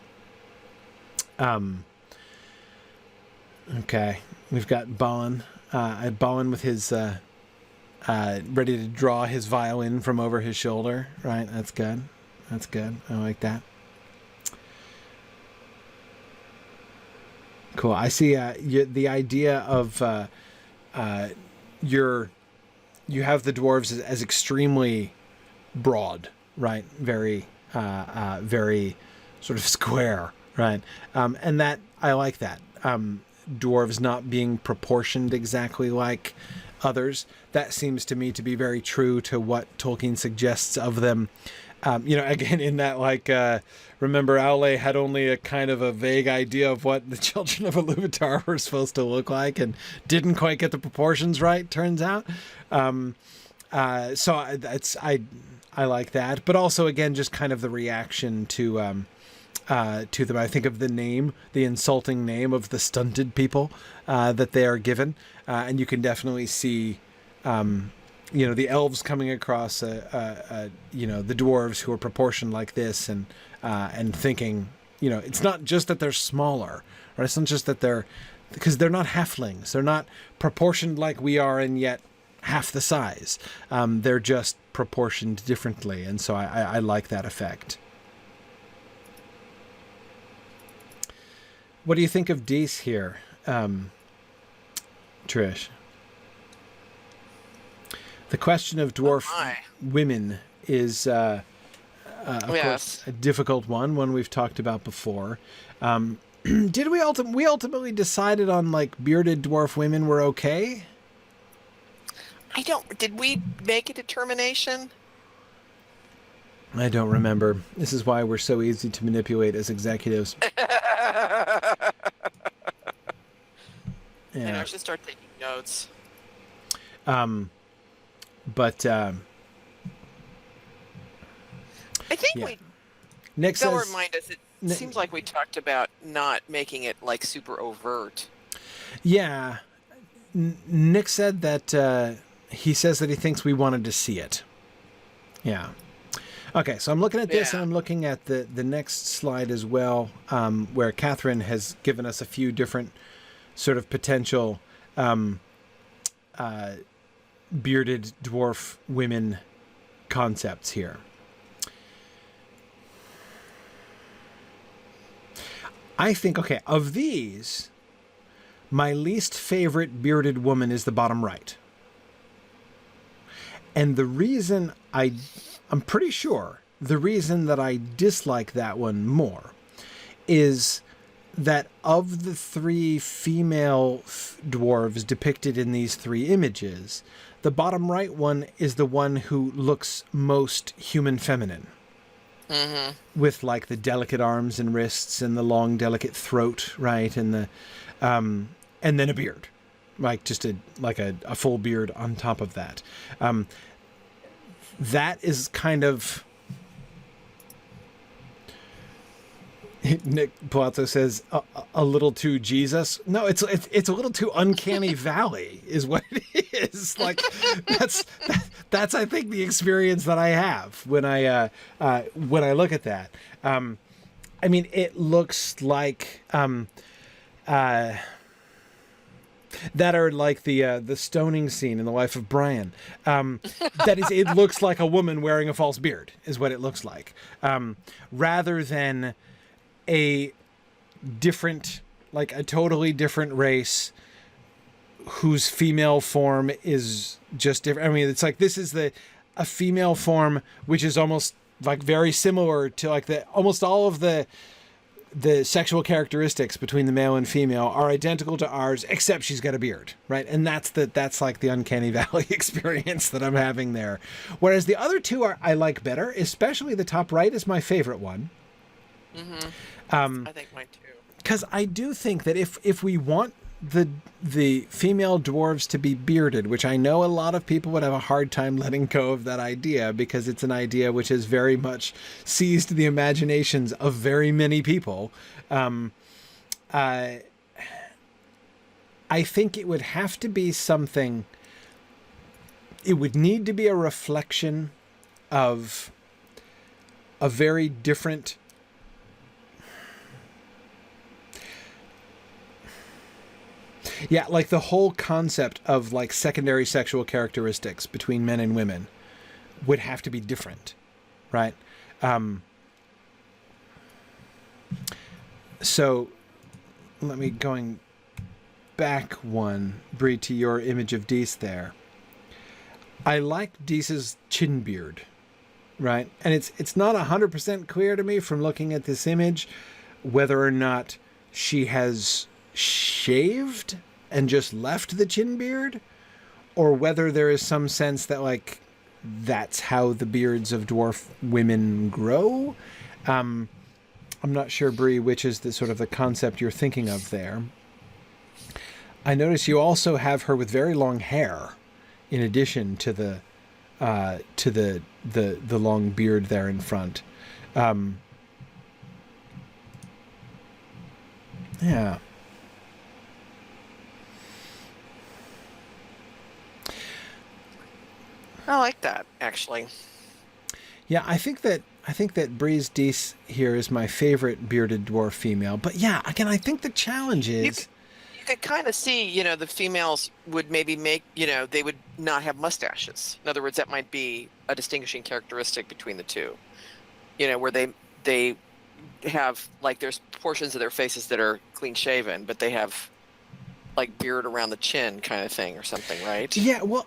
Okay, we've got Balin. Balin with his. Ready to draw his violin from over his shoulder, right? That's good. I like that. Cool. I see the idea of you have the dwarves as extremely broad, right? Very very sort of square, right? And that I like that. Dwarves not being proportioned exactly like others. That seems to me to be very true to what Tolkien suggests of them. Again, in that, remember, Aule had only a kind of a vague idea of what the children of Iluvatar were supposed to look like and didn't quite get the proportions right, turns out. So I like that. But also, again, just kind of the reaction to them. I think of the insulting name of the stunted people that they are given. And you can definitely see, the elves coming across, the dwarves who are proportioned like this and thinking, it's not just that they're smaller, right? It's not just that because they're not halflings. They're not proportioned like we are and yet half the size. They're just proportioned differently. And so I like that effect. What do you think of Dees here, Trish? The question of dwarf women is, of course, a difficult one we've talked about before. Did we ultimately decided on bearded dwarf women were okay? Did we make a determination? I don't remember. This is why we're so easy to manipulate as executives. Yeah. I should start taking notes. But I think Yeah. we Nick they'll says, remind us. It seems like we talked about not making it like super overt. yeah. Nick said that he says that he thinks we wanted to see it. Yeah. Okay, so I'm looking at this, and I'm looking at the next slide as well, where Catherine has given us a few different sort of potential bearded dwarf women concepts here. I think, okay, of these, my least favorite bearded woman is the bottom right. And the reason I'm pretty sure the reason that I dislike that one more is that of the three female dwarves depicted in these three images, the bottom right one is the one who looks most human feminine. Mm-hmm. With like the delicate arms and wrists and the long delicate throat, right? And the and then a beard. Like just a full beard on top of that. That is kind of... Nick Palazzo says a little too Jesus. No, it's a little too uncanny valley is what it is. Like that's I think the experience that I have when I look at that. I mean, it looks like that are like the stoning scene in The Life of Brian. That is, it looks like a woman wearing a false beard is what it looks like, rather than a different, like a totally different race whose female form is just different. I mean, it's like this is a female form which is almost like very similar to like almost all of the sexual characteristics between the male and female are identical to ours, except she's got a beard, right? And that's like the uncanny valley experience that I'm having there. Whereas the other two I like better, especially the top right is my favorite one. Mm-hmm. I think mine too. Because I do think that if we want the female dwarves to be bearded, which I know a lot of people would have a hard time letting go of that idea because it's an idea which has very much seized the imaginations of very many people. I think it would have to be something. It would need to be a reflection of a very different. Yeah, like the whole concept of like secondary sexual characteristics between men and women would have to be different, right? So let me going back one, Bree, to your image of Dees there. I like Dees's chin beard, right? And it's not 100% clear to me from looking at this image whether or not she has shaved and just left the chin beard, or whether there is some sense that like that's how the beards of dwarf women grow. I'm not sure, Bree, which is the sort of the concept you're thinking of there. I notice you also have her with very long hair, in addition to the long beard there in front. Yeah. I like that, actually. Yeah, I think that Breeze Dees here is my favorite bearded dwarf female. But yeah, again, I think the challenge is you could kind of see, the females would maybe make, they would not have mustaches. In other words, that might be a distinguishing characteristic between the two. Where they have like there's portions of their faces that are clean shaven, but they have like beard around the chin kind of thing or something, right? Yeah, well,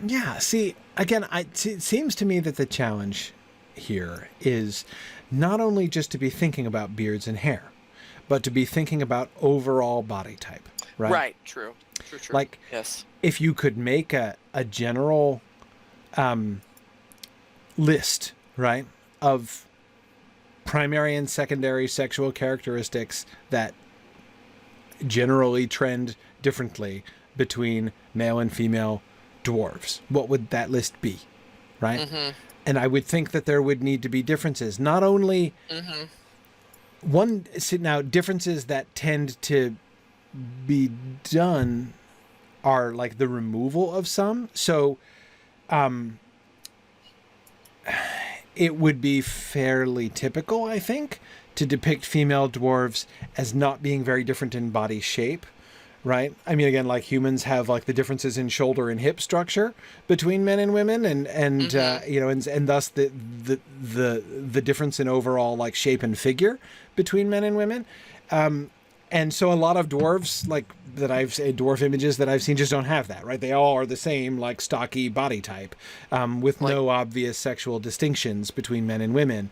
yeah. See, again, it seems to me that the challenge here is not only just to be thinking about beards and hair, but to be thinking about overall body type, right? Right, true. Like, yes, if you could make a general list, right, of primary and secondary sexual characteristics that generally trend differently between male and female dwarves, what would that list be, right? And I would think that there would need to be differences. Not only differences that tend to be done are like the removal of some. So it would be fairly typical, I think, to depict female dwarves as not being very different in body shape. Right. I mean, again, like humans have like the differences in shoulder and hip structure between men and women, and thus the difference in overall like shape and figure between men and women. And so a lot of dwarves dwarf images that I've seen just don't have that. Right. They all are the same, like stocky body type, with no obvious sexual distinctions between men and women.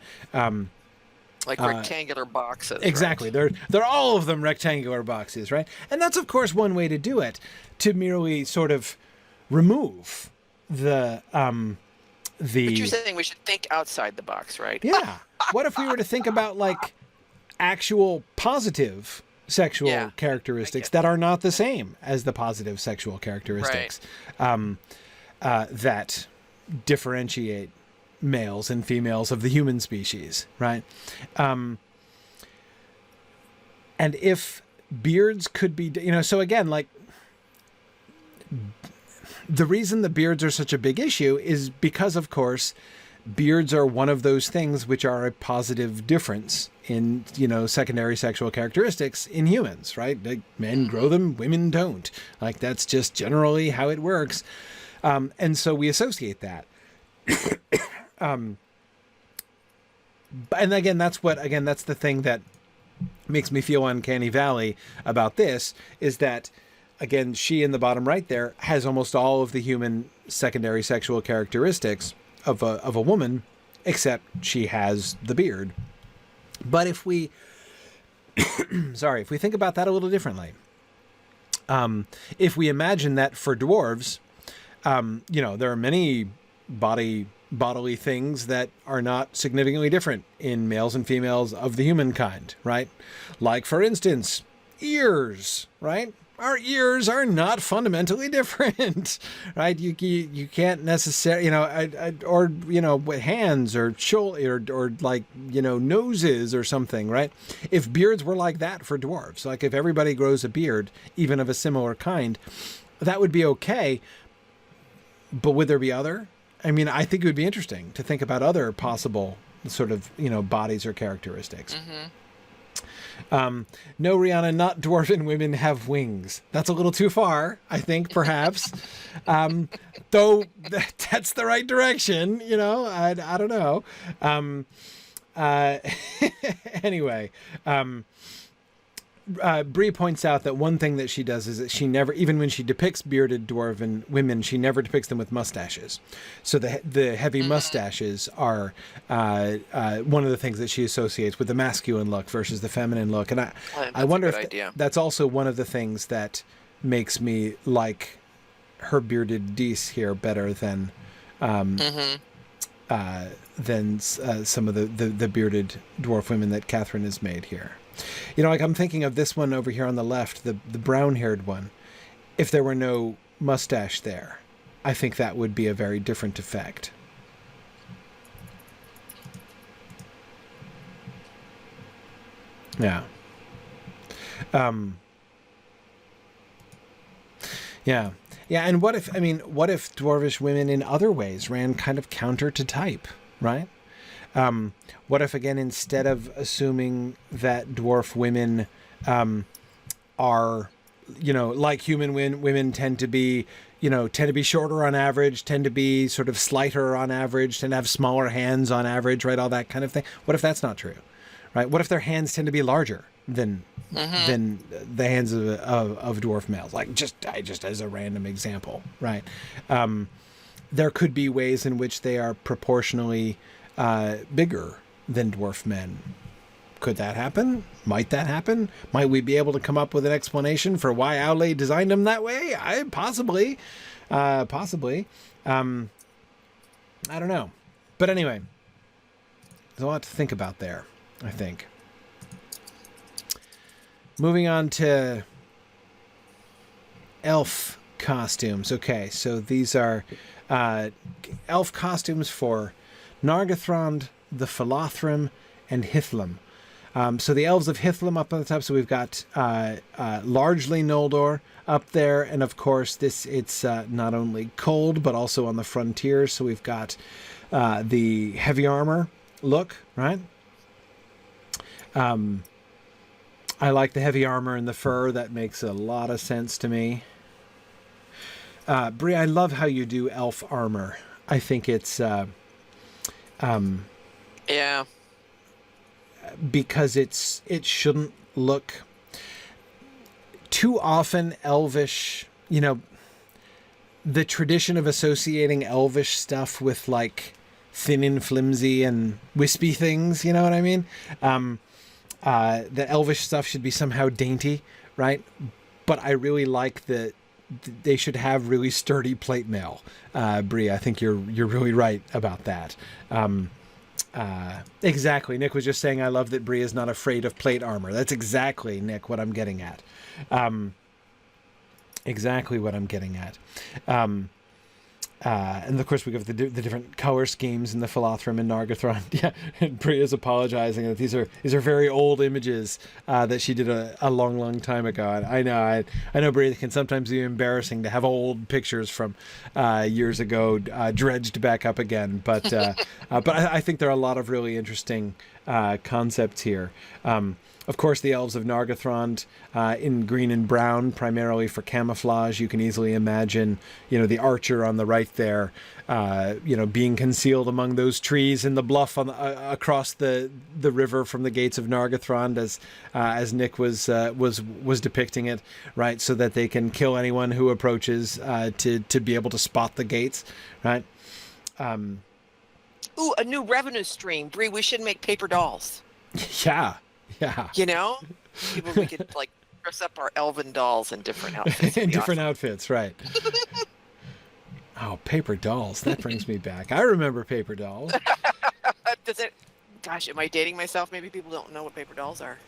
Like rectangular boxes. Exactly. Right? They're all of them rectangular boxes, right? And that's, of course, one way to do it, to merely sort of remove the... But you're saying we should think outside the box, right? Yeah. What if we were to think about, like, actual positive sexual characteristics that are not the same as the positive sexual characteristics that differentiate males and females of the human species, right? And if beards could be, so again, like the reason the beards are such a big issue is because, of course, beards are one of those things which are a positive difference in, secondary sexual characteristics in humans, right? Like men grow them, women don't. Like that's just generally how it works. And so we associate that. And again, that's the thing that makes me feel uncanny valley about this is that, again, she in the bottom right there has almost all of the human secondary sexual characteristics of a woman, except she has the beard. But if we, if we think about that a little differently, if we imagine that for dwarves, there are many bodily things that are not significantly different in males and females of the humankind, right? Like, for instance, ears, right? Our ears are not fundamentally different, right? You can't necessarily, hands or shoulder or like, noses or something, right? If beards were like that for dwarves, like if everybody grows a beard, even of a similar kind, that would be okay. But would there be other? I mean, I think it would be interesting to think about other possible sort of, bodies or characteristics. No, Rhiannon, not dwarven women have wings. That's a little too far, I think, perhaps. Though that's the right direction, I don't know. Anyway, Bree points out that one thing that she does is that she never, even when she depicts bearded dwarven women, she never depicts them with mustaches. So the heavy mustaches are one of the things that she associates with the masculine look versus the feminine look. And I wonder if that's also one of the things that makes me like her bearded Dees here better than some of the bearded dwarf women that Catherine has made here. Like I'm thinking of this one over here on the left, the brown-haired one. If there were no mustache there, I think that would be a very different effect. Yeah. Yeah. Yeah, and what if dwarvish women in other ways ran kind of counter to type, right? What if, again, instead of assuming that dwarf women are, like human women tend to be shorter on average, tend to be sort of slighter on average, tend to have smaller hands on average, right? All that kind of thing. What if that's not true, right? What if their hands tend to be larger than the hands of dwarf males? Like just as a random example, right? There could be ways in which they are proportionally bigger than dwarf men. Could that happen? Might that happen? Might we be able to come up with an explanation for why Owley designed them that way? Possibly. I don't know. But anyway, there's a lot to think about there, I think. Moving on to elf costumes. Okay, so these are elf costumes for Nargothrond, the Philothrim, and Hithlum. So the elves of Hithlum up on the top. So we've got largely Noldor up there, and of course it's not only cold but also on the frontier. So we've got the heavy armor look, right? I like the heavy armor and the fur. That makes a lot of sense to me. Bree, I love how you do elf armor. I think it's Yeah. because it shouldn't look too often elvish. You know, the tradition of associating elvish stuff with like thin and flimsy and wispy things. You know what I mean? The elvish stuff should be somehow dainty, right? But I really like that they should have really sturdy plate mail. Bree, I think you're really right about that. Exactly. Nick was just saying, I love that Bree is not afraid of plate armor. That's exactly, Nick, what I'm getting at. Exactly what I'm getting at. And of course we have the different color schemes in the Philothrim and Nargothrond. Yeah, and Bree is apologizing that these are very old images that she did a long time ago. And I know Bree, it can sometimes be embarrassing to have old pictures from years ago dredged back up again. But I think there are a lot of really interesting concepts here. Of course, the elves of Nargothrond in green and brown, primarily for camouflage. You can easily imagine, the archer on the right there, being concealed among those trees in the bluff on across the river from the gates of Nargothrond, as Nick was depicting it, right, so that they can kill anyone who approaches to be able to spot the gates, right? Ooh, a new revenue stream, Bree. We should make paper dolls. Yeah. We could like dress up our elven dolls in different outfits. In different outfits, right. Oh, paper dolls. That brings me back. I remember paper dolls. Gosh, am I dating myself? Maybe people don't know what paper dolls are.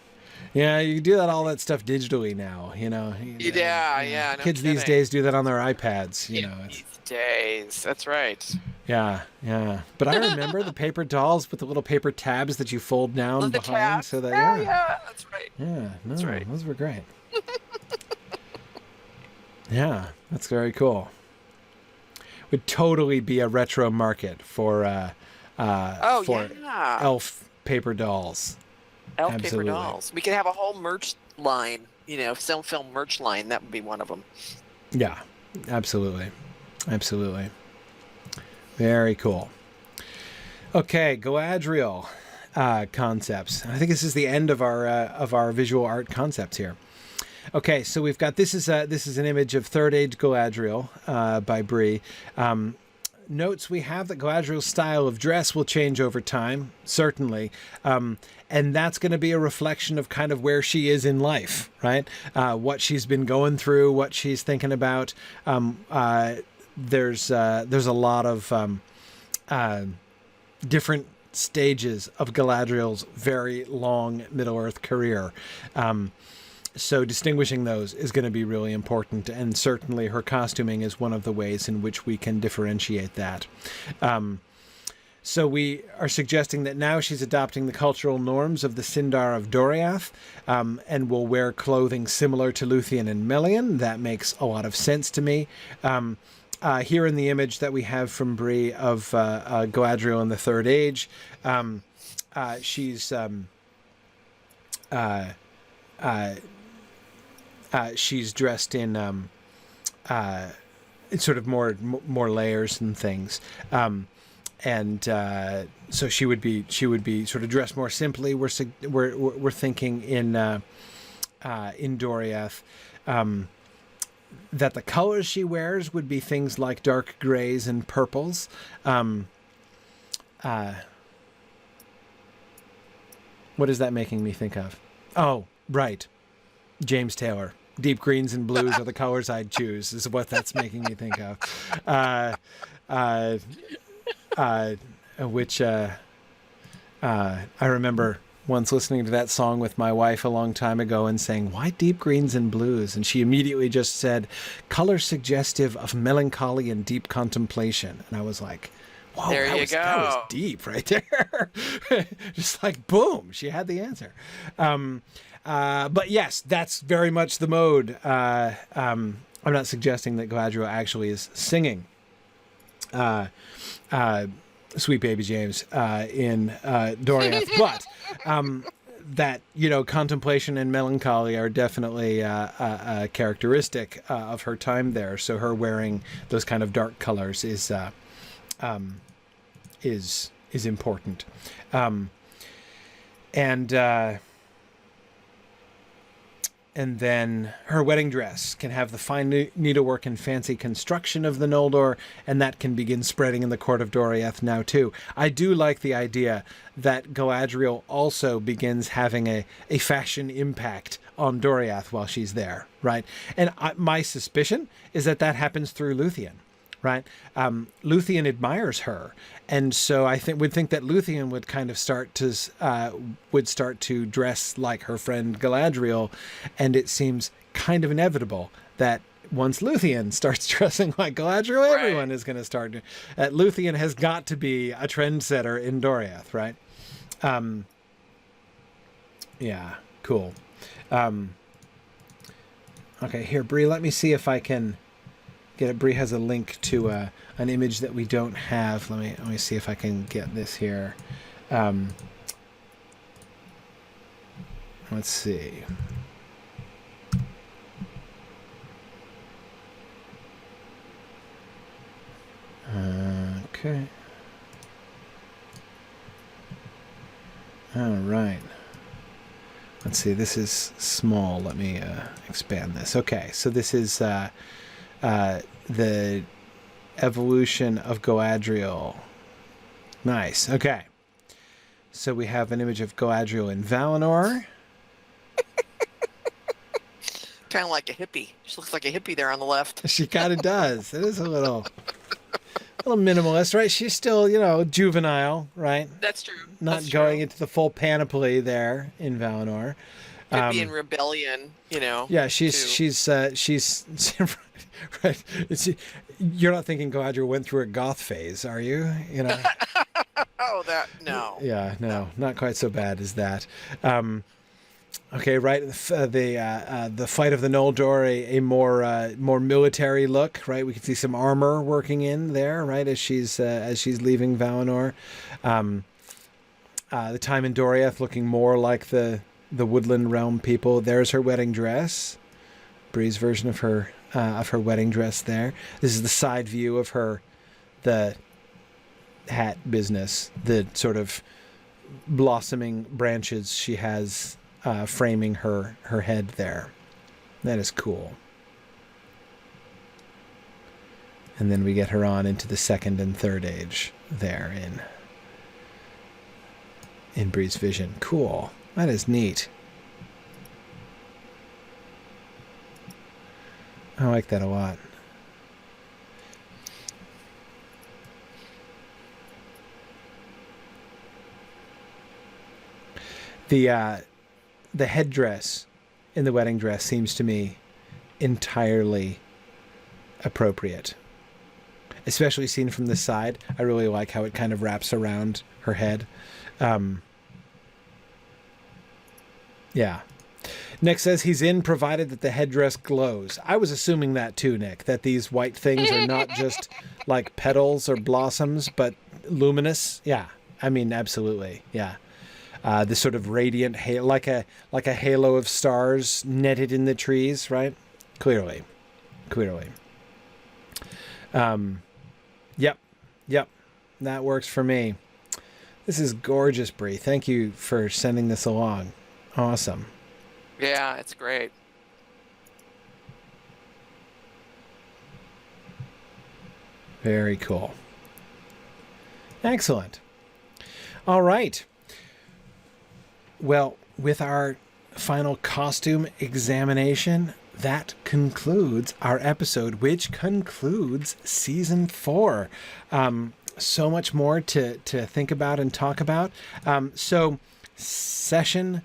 Yeah, you do all that stuff digitally now, Yeah. Kids these days do that on their iPads, These days. That's right. Yeah. But I remember the paper dolls with the little paper tabs that you fold down behind. Tabs. So that Yeah, that's right. Yeah, that's right. Those were great. Yeah, that's very cool. Would totally be a retro market for elf paper dolls. Elf Absolutely. paper dolls. We could have a whole merch line, film merch line. That would be one of them. Yeah, absolutely. Very cool. Okay, Galadriel concepts. I think this is the end of our visual art concepts here. Okay, so we've got this is an image of Third Age Galadriel by Bree. Notes we have that Galadriel's style of dress will change over time, certainly, and that's going to be a reflection of kind of where she is in life, right? What she's been going through, what she's thinking about. There's a lot of different stages of Galadriel's very long Middle-earth career. So distinguishing those is going to be really important, and certainly her costuming is one of the ways in which we can differentiate that. So we are suggesting that now she's adopting the cultural norms of the Sindar of Doriath, and will wear clothing similar to Luthien and Melian. That makes a lot of sense to me. Here in the image that we have from Bree of Galadriel in the Third Age, she's dressed in sort of more layers and things, and so she would be sort of dressed more simply. We're thinking in Doriath. That the colors she wears would be things like dark grays and purples. What is that making me think of? Oh, right. James Taylor. Deep greens and blues are the colors I'd choose, is what that's making me think of. Which I remember once listening to that song with my wife a long time ago and saying, why deep greens and blues? And she immediately just said, color suggestive of melancholy and deep contemplation. And I was like, Whoa, There that you was, that was go. deep right there. Just like boom, she had the answer. But yes, that's very much the mode. I'm not suggesting that Galadriel actually is singing Sweet Baby James in Doriath, but that, you know, contemplation and melancholy are definitely a characteristic of her time there. So her wearing those kind of dark colors is important. And then her wedding dress can have the fine needlework and fancy construction of the Noldor, and that can begin spreading in the court of Doriath now too. I do like the idea that Galadriel also begins having a fashion impact on Doriath while she's there, right? And my suspicion is that happens through Luthien, right? Luthien admires her, and so I would think that Luthien would kind of start to dress like her friend Galadriel, and it seems kind of inevitable that once Luthien starts dressing like Galadriel, Right. everyone is going to start. Luthien has got to be a trendsetter in Doriath, right? Yeah, cool. Okay, here, Bree, let me see if I can get it. Bree has a link to an image that we don't have. Let me see if I can get this here. Let's see. Okay. All right. Let's see. This is small. Let me expand this. Okay. So this is the evolution of Galadriel. Nice. Okay. So we have an image of Galadriel in Valinor. Kind of like a hippie. She looks like a hippie there on the left. She kind of does. It is a little minimalist, right? She's still, you know, juvenile, right? That's true. Not That's going true. into the full panoply there in Valinor. Could be in rebellion, you know. Yeah, she's right. You're not thinking Galadriel went through a goth phase, are you? You know. Oh, that no. Yeah, no, not quite so bad as that. Okay, right. The fight of the Noldor, a more military look, right? We can see some armor working in there, right, as she's leaving Valinor. The time in Doriath looking more like the Woodland Realm people. There's her wedding dress. Bree's version of her wedding dress there. This is the side view of the hat business, the sort of blossoming branches she has framing her head there. That is cool. And then we get her on into the second and third age there in Bree's vision. Cool. That is neat. I like that a lot. The headdress in the wedding dress seems to me entirely appropriate. Especially seen from the side. I really like how it kind of wraps around her head. Yeah. Nick says he's in provided that the headdress glows. I was assuming that too, Nick, that these white things are not just like petals or blossoms, but luminous. Yeah. I mean, absolutely. Yeah. This sort of radiant halo, like a halo of stars netted in the trees, right? Clearly. Yep. That works for me. This is gorgeous, Bree. Thank you for sending this along. Awesome. Yeah, it's great. Very cool. Excellent. All right. Well, with our final costume examination, that concludes our episode, which concludes season 4. So much more to think about and talk about. So session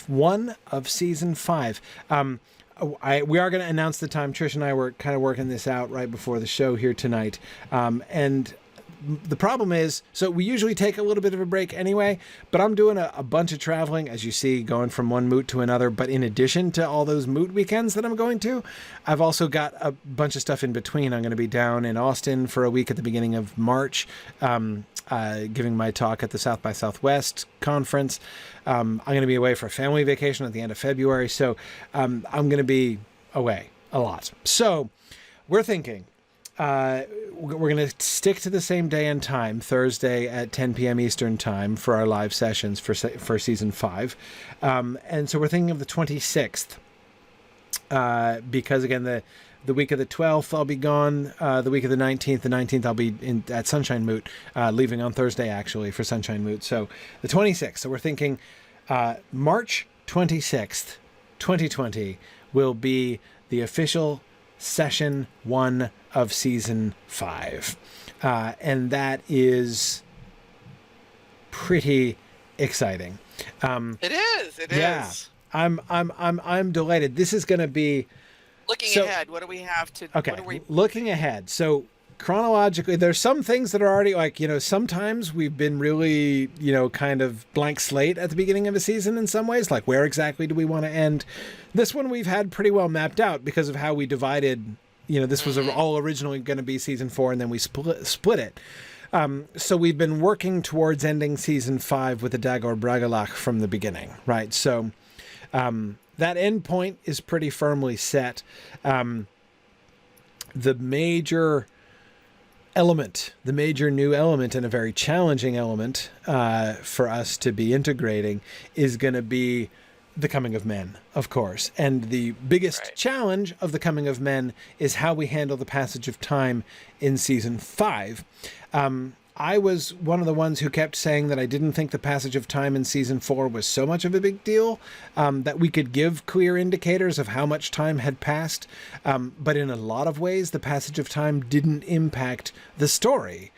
1 of season 5. We are going to announce the time. Trish and I were kind of working this out right before the show here tonight. And the problem is, so we usually take a little bit of a break anyway, but I'm doing a bunch of traveling, as you see, going from one moot to another. But in addition to all those moot weekends that I'm going to, I've also got a bunch of stuff in between. I'm going to be down in Austin for a week at the beginning of March, giving my talk at the South by Southwest conference. I'm going to be away for a family vacation at the end of February. So I'm going to be away a lot. So we're thinking, we're going to stick to the same day and time, Thursday at 10 p.m. Eastern time for our live sessions for season 5. And so we're thinking of the 26th, because again, the week of the 12th, I'll be gone. The week of the 19th, I'll be at Sunshine Moot, leaving on Thursday actually for Sunshine Moot. So the 26th. So we're thinking, March 26th, 2020 will be the official session 1 of season 5, and that is pretty exciting. It is. It is. I'm delighted. This is going to be looking ahead. What do we have to? Okay, looking ahead. So chronologically, there's some things that are already sometimes we've been really kind of blank slate at the beginning of a season in some ways, like where exactly do we want to end. This one we've had pretty well mapped out because of how we divided. This was all originally going to be season 4, and then we split it. So we've been working towards ending season 5 with the Dagor Bragalach from the beginning, right? So that end point is pretty firmly set. The major new element, and a very challenging element for us to be integrating, is going to be the coming of men, of course. And the biggest challenge of the coming of men is how we handle the passage of time in season 5. I was one of the ones who kept saying that I didn't think the passage of time in season 4 was so much of a big deal, that we could give clear indicators of how much time had passed. But in a lot of ways, the passage of time didn't impact the story.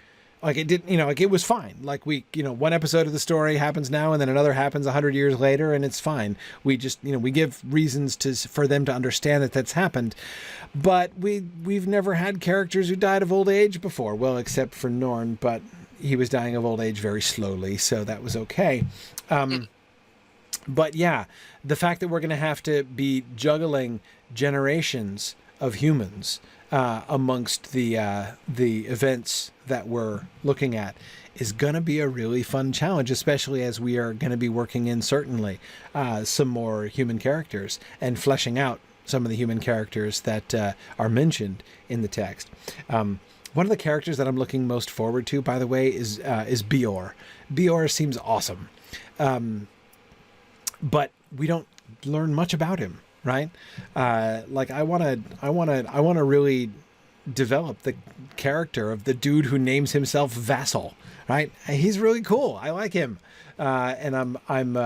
Like it didn't, it was fine. Like one episode of the story happens now and then another happens 100 years later, and it's fine. We just, we give reasons for them to understand that that's happened. But we've never had characters who died of old age before. Well, except for Norn, but he was dying of old age very slowly, so that was okay. But yeah, the fact that we're going to have to be juggling generations of humans amongst the events that we're looking at is going to be a really fun challenge, especially as we are going to be working in certainly some more human characters and fleshing out some of the human characters that are mentioned in the text. One of the characters that I'm looking most forward to, by the way, is Bior. Bior seems awesome, but we don't learn much about him. Right? I want to really develop the character of the dude who names himself Vassal. Right? He's really cool. I like him. And I'm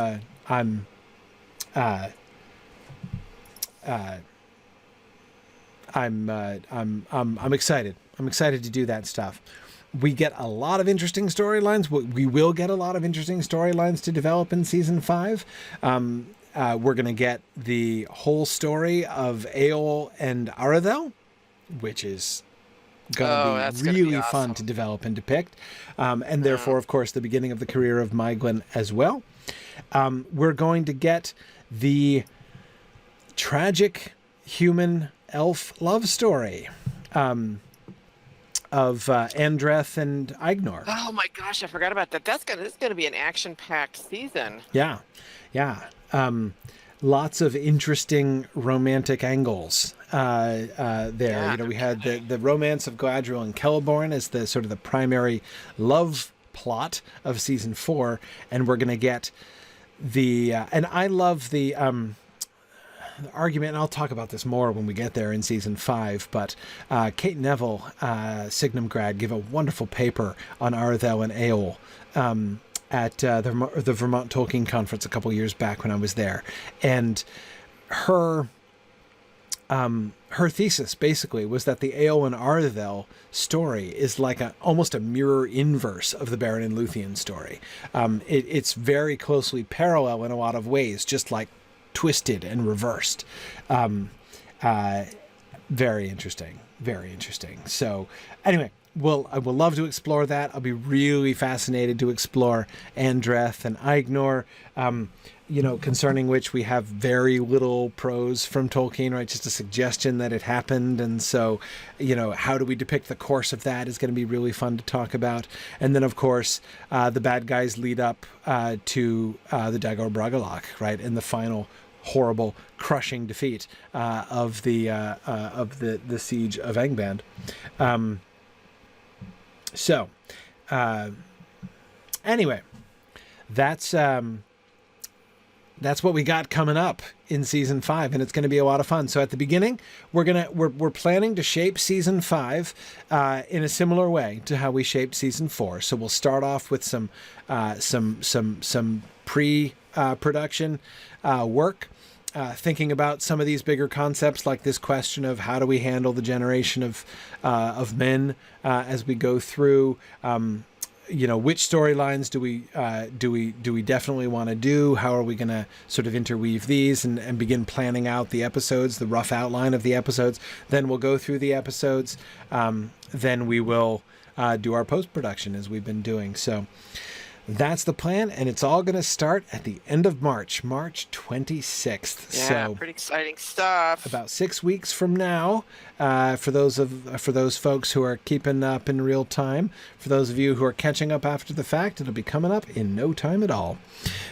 excited. I'm excited to do that stuff. We get a lot of interesting storylines. We will get a lot of interesting storylines to develop in season 5. We're going to get the whole story of Eol and Aradel, which is going to be really fun to develop and depict. And therefore, of course, the beginning of the career of Maeglin as well. We're going to get the tragic human elf love story of Andreth and Aignor. Oh my gosh, I forgot about that. This is going to be an action-packed season. Yeah. Lots of interesting romantic angles there. Yeah. We had the romance of Galadriel and Celeborn as the sort of the primary love plot of season 4, and we're going to get the and I love the argument, and I'll talk about this more when we get there in season 5, but Kate Neville, Signum grad, gave a wonderful paper on Arthel and Eol at the Vermont Tolkien Conference a couple years back when I was there. And her thesis basically was that the Eol and Arthel story is like almost a mirror inverse of the Beren and Luthien story. It's very closely parallel in a lot of ways, just like twisted and reversed. Very interesting. So anyway, I will love to explore that. I'll be really fascinated to explore Andreth and Aignor, concerning which we have very little prose from Tolkien, right? Just a suggestion that it happened. And so, how do we depict the course of that is going to be really fun to talk about. And then, of course, the bad guys lead up to the Dagor Bragollach, right? And the final horrible, crushing defeat of the siege of Angband. Anyway, that's what we got coming up in season 5, and it's going to be a lot of fun. So at the beginning, we're planning to shape season 5 in a similar way to how we shaped season 4. So we'll start off with some pre-production work. Thinking about some of these bigger concepts, like this question of how do we handle the generation of men as we go through. Which storylines do we definitely want to do? How are we going to sort of interweave these and begin planning out the episodes, the rough outline of the episodes? Then we'll go through the episodes. Then we will do our post-production as we've been doing. So that's the plan, and it's all going to start at the end of March 26th. Yeah, so pretty exciting stuff. About 6 weeks from now, for those folks who are keeping up in real time. For those of you who are catching up after the fact, it'll be coming up in no time at all.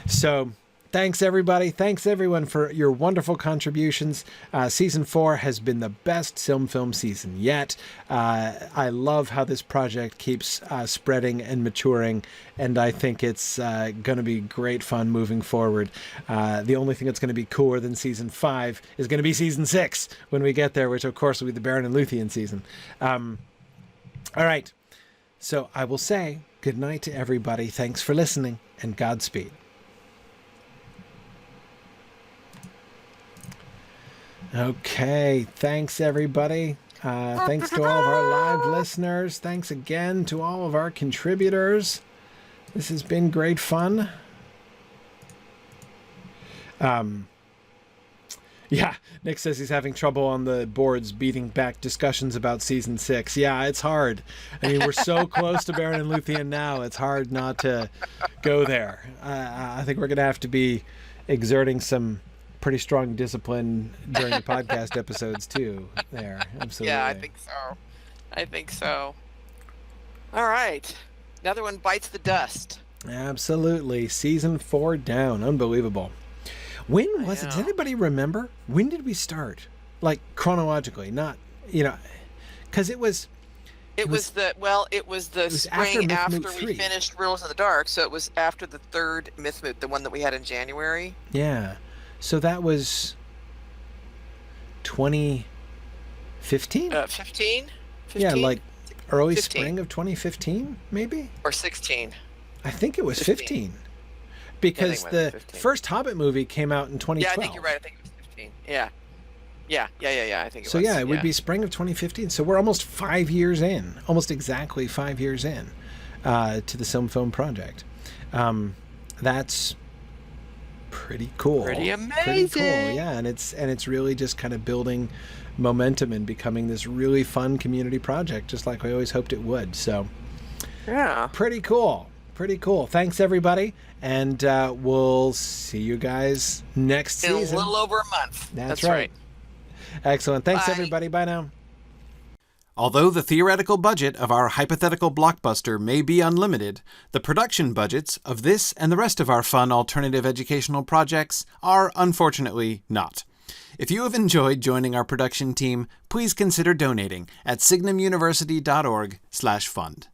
So thanks, everybody. Thanks, everyone, for your wonderful contributions. Season 4 has been the best Film season yet. I love how this project keeps spreading and maturing, and I think it's going to be great fun moving forward. The only thing that's going to be cooler than Season 5 is going to be Season 6 when we get there, which, of course, will be the Baron and Luthien season. All right. So I will say good night to everybody. Thanks for listening, and Godspeed. Okay, thanks everybody. Thanks to all of our live listeners. Thanks again to all of our contributors. This has been great fun. Yeah, Nick says he's having trouble on the boards beating back discussions about season 6. Yeah, it's hard. I mean, we're so close to Baron and Luthien now, it's hard not to go there. I think we're going to have to be exerting some pretty strong discipline during the podcast episodes too. There, absolutely. Yeah, I think so. All right, another one bites the dust. Absolutely. Season 4 down. Unbelievable. When was it? Does anybody remember? When did we start? Like chronologically, not because it was the spring after we finished Rules in the Dark, so it was after the third Mythmoot, the one that we had in January. Yeah. So that was 2015? 15? Yeah, like early 15. Spring of 2015, maybe? Or 16. I think it was 15. Because the 15. First Hobbit movie came out in 2012. Yeah, I think you're right. I think it was 15. Yeah. I think it was. So yeah, it would be spring of 2015. So we're almost 5 years in. Almost exactly 5 years in to the Film project. That's pretty cool. Pretty amazing. Pretty cool, yeah. And it's really just kind of building momentum and becoming this really fun community project, just like we always hoped it would. So yeah. Pretty cool. Pretty cool. Thanks, everybody. And we'll see you guys next season. In a little over a month. That's right. Excellent. Thanks, everybody. Bye now. Although the theoretical budget of our hypothetical blockbuster may be unlimited, the production budgets of this and the rest of our fun alternative educational projects are unfortunately not. If you have enjoyed joining our production team, please consider donating at signumuniversity.org/fund.